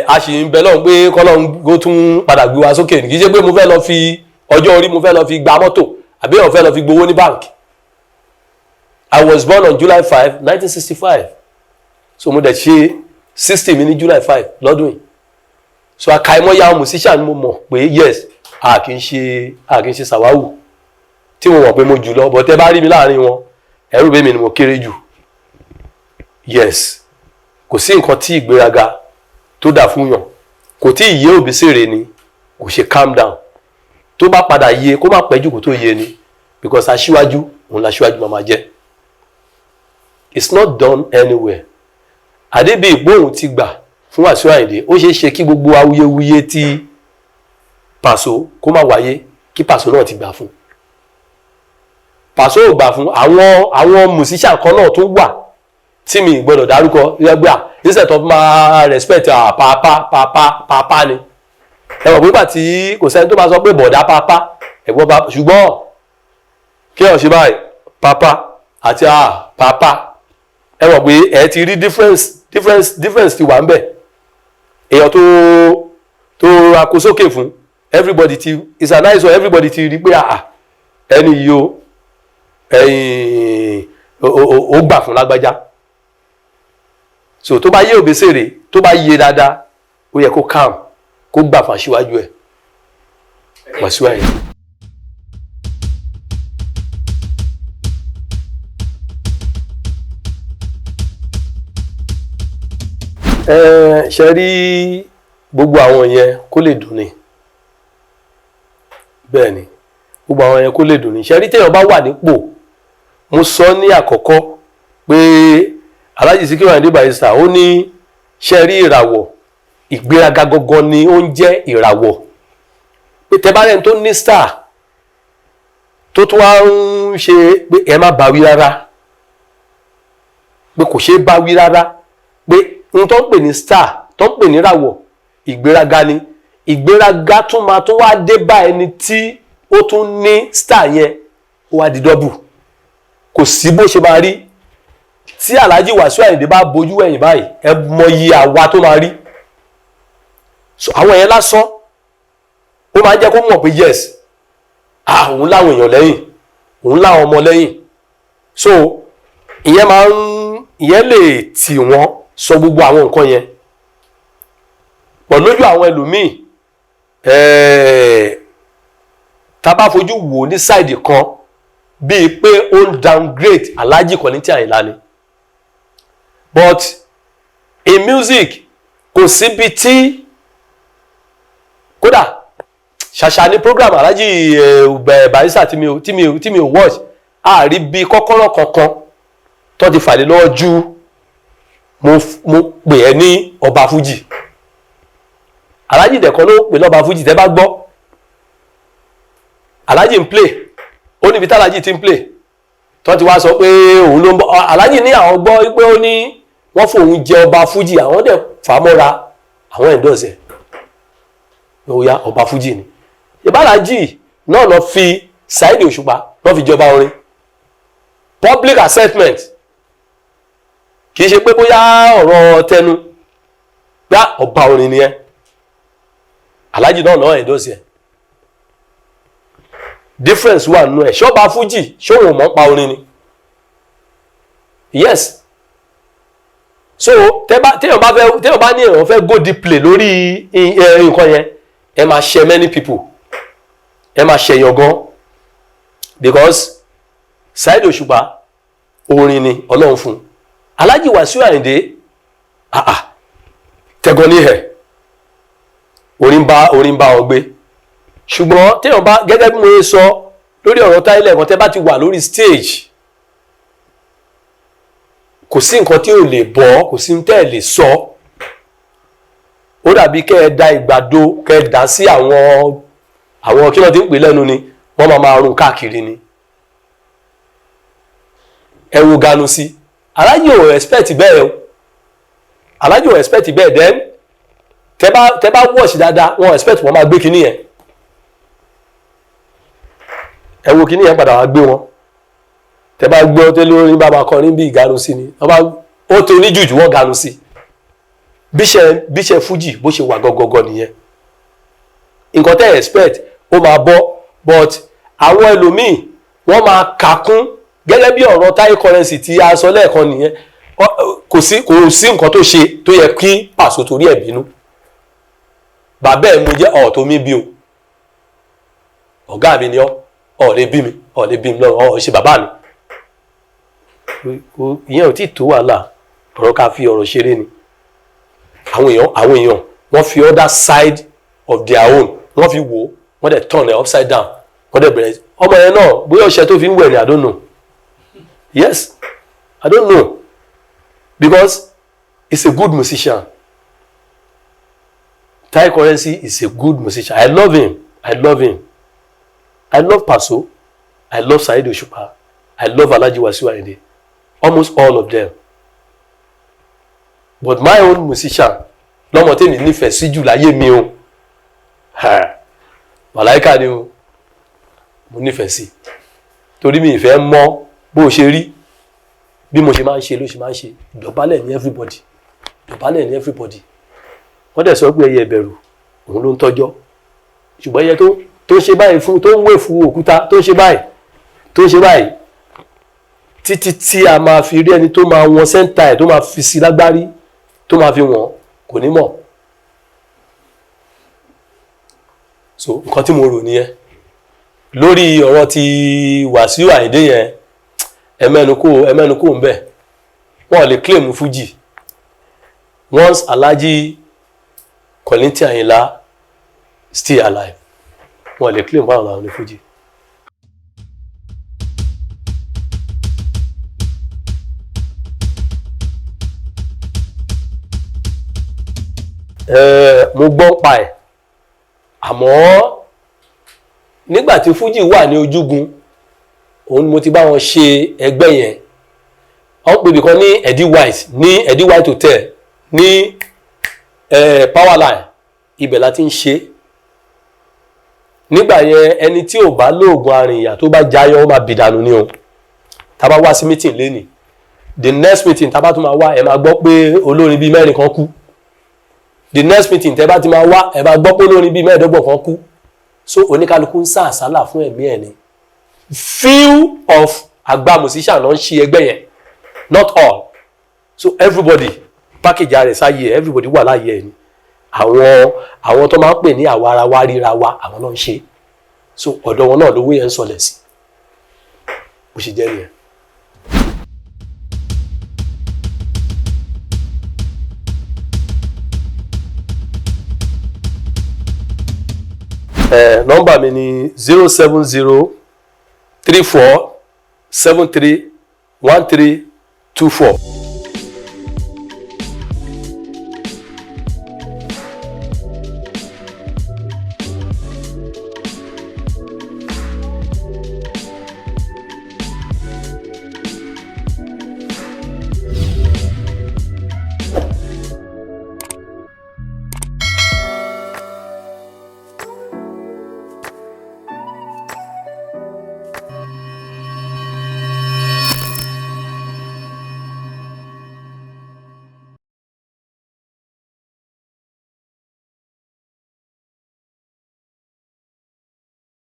a sì ń bẹ lọ́hùn pé kọ́lọ́hùn kó tún padà gbé wa sókè kì í ṣe pé mo fẹ́ lọ fi ọjọ́ orí mo fẹ́ lọ fi gba mọ́tò àbí mo fẹ́ lọ fi gbowó ní báǹkì. I was born on July 5 1965 so mo dẹ̀ ṣe 60 mi ní July 5 lọ́dún yìí so àkàìmọ́yà àwọn musician mo mọ̀ pé yes a kì í ṣe sàwáwù tí mo mọ̀ pé mo jù lọ bọ̀ tẹ́ bá rí mi láàrin wọn ẹ̀rù bẹ́ẹ̀ mi ni mo kéré jù yes kò sí nǹkan tí ìgbéraga tó dà fún yàn kò tí ì yé Obesere ni kò ṣe calm down tó bá padà yé kó má pẹ́jù kó tó yé ni because aṣíwájú òun láṣíwájú máa jẹ́ it's not done anywhere àdébí ìgbóhùn ti gbà fún Wasiu Ayinde ó ṣeé ṣe kí gbogbo awuyewuye tí Paso kó má wáyé kí Paso náà ti gbà fún Paso ò gbà fún àwọn musician kan náà tó wà tí mi gbọ́dọ̀ dárúkọ yẹgbà instead of ma respect papa ni ẹ mọ̀ pípa tí kò sẹ́ni tó máa sọ pé bọ̀dá papa ẹ̀gbọ́n bá ṣùgbọ́n kí ọ̀ ṣe báyìí papa àti papa ẹ mọ̀ pé ẹ ti rí difference ti wà ń bẹ̀ èèyàn tó akósókè fún everybody ti is a nice one everybody ti rí pé ẹni yìí ó gbà fún lágbájá so tó bá yé Obesere tó bá yé dáadáa ó yẹ kó calm kó gbà fún aṣíwájú ẹ̀ wàṣíwájú ẹ̀. ṣe rí gbogbo àwọn yẹn kó lè dùn ni bẹ́ẹ̀ ni gbogbo àwọn yẹn kó lè dùn ni ṣe rí téèyàn bá wà nípò mo sọ ní àkọ́kọ́ pé Alhaji Sikiru Ayinde Barrister ó ní ṣe rí ìràwọ̀ ìgbéraga gangan ni ó ń jẹ́ ìràwọ̀ pé tẹ́ bá rẹ̀ tó ní star tó tún wá ń ṣe pé ẹ má bá wí rárá pé kò ṣeé bá wí rárá pé n tó ń pè ní star tó ń pè ní ìràwọ̀ ìgbéraga ni ìgbéraga tún máa tún wá dé bá ẹni tí ó tún ní star yẹn ó wá di double kò sí bó ṣe máa rí tí Alhaji Wasiu Ayinde bá bojú ẹ̀yìn báyìí ẹ mọyì àwa tó máa rí so àwọn yẹn lásán ó máa ń jẹ́ kó mọ̀ pé yes òun láwọn èèyàn lẹ́yìn òun láwọn ọmọ lẹ́yìn so ìyẹn lè tì wọ́n sọ gbogbo àwọn nǹkan yẹn pọ̀ lójú àwọn ẹlòmíì tá bá fojú wò ní sáìdì kan bíi pé ó ń downgrade Alhaji Kollington Ayinla ni but in music kò síbi tí kódà ṣàṣà ní program Alhaji Barrister tí mi ò watch àárí bí kọ́kọ́rọ́ kankan tó ti fàlẹ́ lọ́wọ́ ju mo pè ẹ́ ní ọba Fuji Alhaji dẹ̀kan ló pè lọ́ba Fuji tẹ́ bá gbọ́ Alhaji ń play ó níbi tí Alhaji ti ń play tó ti wá sọ pé òun ló ń bọ́ Alhaji ní àwọn gbọ́ pé ó ní wọ́n fòun jẹ ọba Fuji àwọn dẹ̀ fàmọ́ra àwọn ẹ̀dọ́sẹ̀ ó yá ọba Fuji ni ìbálàjì náà lọ fi Saheed Òṣùpá lọ fi jọba orin public assessment kì í ṣe pé bóyá ọ̀rọ̀ tẹnu gbá ọba orin ni ẹ Alhaji náà lọ ẹ̀dọ́sẹ̀ difference wà nínú ẹ̀ ṣọba Fuji ṣóhun mọ́ pa orin ni yes so téèyàn bá ní èèyàn fẹ́ go deep play lórí nǹkan yẹn ẹ máa ṣe many people ẹ máa ṣe èèyàn gan because Saheed Òṣùpá orin ni Ọlọ́run fún Alhaji Wasiu Ayinde tẹ̀gàn ní ẹ̀ orin bá ọ gbé ṣùgbọ́n téèyàn bá gẹ́gẹ́ bí mo sọ lórí ọ̀rọ̀ táìlẹ̀ kan tẹ́ bá ti wà lórí stage kò sí nǹkan tí ò lè bọ́ kò sí tẹ́ ẹ̀ lè sọ ó dàbí kẹ́ ẹ da ìgbàdo kẹ́ ẹ dá sí àwọn kí wọ́n ti ń pè lẹ́nu ni wọ́n máa rún káàkiri ni ẹ wo ganu sí Alhaji ò expect bẹ́ẹ̀ o Alhaji ò expect bẹ́ẹ̀ then tẹ́ bá watch dáadáa wọ́n expect wọ́n máa gbé kinní yẹn ẹ wo kinní yẹn padà wá gbé wọn tẹ́ bá gbé ọtẹ lórí bàbá kọrin bí ìganu sí ni ó tó ní jùjú wọ́n ganu sí bíṣẹ́ Fuji bó ṣe wà gọ́gọ́gọ́ nìyẹn nǹkan tẹ́ expect ó máa bọ́ but àwọn ẹlòmíì wọ́n máa kàkún gẹ́gẹ́ bí ọ̀rọ̀ Taye Currency tí a sọ lẹ́ẹ̀kan nìyẹn kò sí nǹkan tó ṣe tó yẹ kí Paso torí ẹ̀ bínú bàbá ẹ̀ mo jẹ́ tó mi bí o ọ̀gá mi ni ọ̀ lè bí mi lọ́wọ́ ọ̀ ṣe bàbá mi ìyẹn ò tí tó wàhálà ọ̀rọ̀ ká fi ọ̀rọ̀ ṣeré ni àwọn èèyàn wọ́n fi other side of their own wọ́n fi wò wọ́n dẹ̀ turn it upside down wọ́n dẹ̀ bẹ̀rẹ̀ ọmọ yẹn náà bóyá ọṣẹ tó fi ń wẹ̀ ni I don't know yes I don't know because he's a good musician Taye Currency is a good musician I love him I love Paso I love Saheed Òṣùpá I love Alhaji Wasiu Ayinde almost all of them but my own musician lọ́mọ tèmi nífẹ̀ẹ́ sí jù láyé mi o Labaika ni o mo nífẹ̀ẹ́ sí torí mi ìfẹ́ mọ̀ bó ṣe rí bí mo ṣe máa ń ṣe ló ṣe máa ń ṣe ìdọ̀bálẹ̀ ní everybody wọ́n dẹ̀ sọ pé ẹyẹ ìbẹ̀rù òun ló ń tọ́jọ́ ṣùgbọ́n ẹyẹ tó ń ṣe báyìí fún tó ń wé fún òkúta tó ń ṣe báyìí títí tí a máa fi rí ẹni tó máa wọn sẹ́ńtà ẹ̀ tó máa fi sí lágbárí tó máa fi wọ̀n kò ní mọ̀. So nǹkan tí mo rò nìyẹn lórí ọ̀rọ̀ ti Wàsíù Àyìndé yẹn ẹmẹ́nu kò ń bẹ̀ wọ́n lè claim Fuji once Alhaji Kollington Ayinla still alive wọ́n lè claim báwọn làwọn ní Fuji. Mo gbọ́ pa ẹ̀ àmọ́ nígbà tí Fuji wà ní ojúgun òun ni mo ti bá wọn ṣe ẹgbẹ́ yẹn wọ́n pè bìkan ní Eddie White Hotel ní Powerline ibẹ̀ la ti ń ṣe nígbà yẹn ẹni tí ò bá lóògùn arìnyà tó bá jayọ ó máa bìdànù ni o tá bá wá sí meeting lẹ́nìí the next meeting tá bá tún máa wá ẹ máa gbọ́ pé olórin bíi mẹ́rin kan kú the next meeting tẹ́ bá ti máa wá ẹ máa gbọ́ pé olórin bíi mẹ́ẹ̀ẹ́dọ́gbọ̀n kan kú so oníkálukú ń sá àsálà fún ẹ̀mí ẹ̀ ni few of àgbà musician ló ń ṣe ẹgbẹ́ yẹn not all so everybody package rẹ̀ sáyé everybody wà láyé ẹ̀ ni àwọn tó máa ń pè ní àwa ara wa ríra wa àwọn náà ń ṣe so ọ̀dọ̀ wọn náà lówó yẹn ń sọlẹ̀ sí bó ṣe jẹ́ nìyẹn. Nọ́mbà mi ni 07034731324.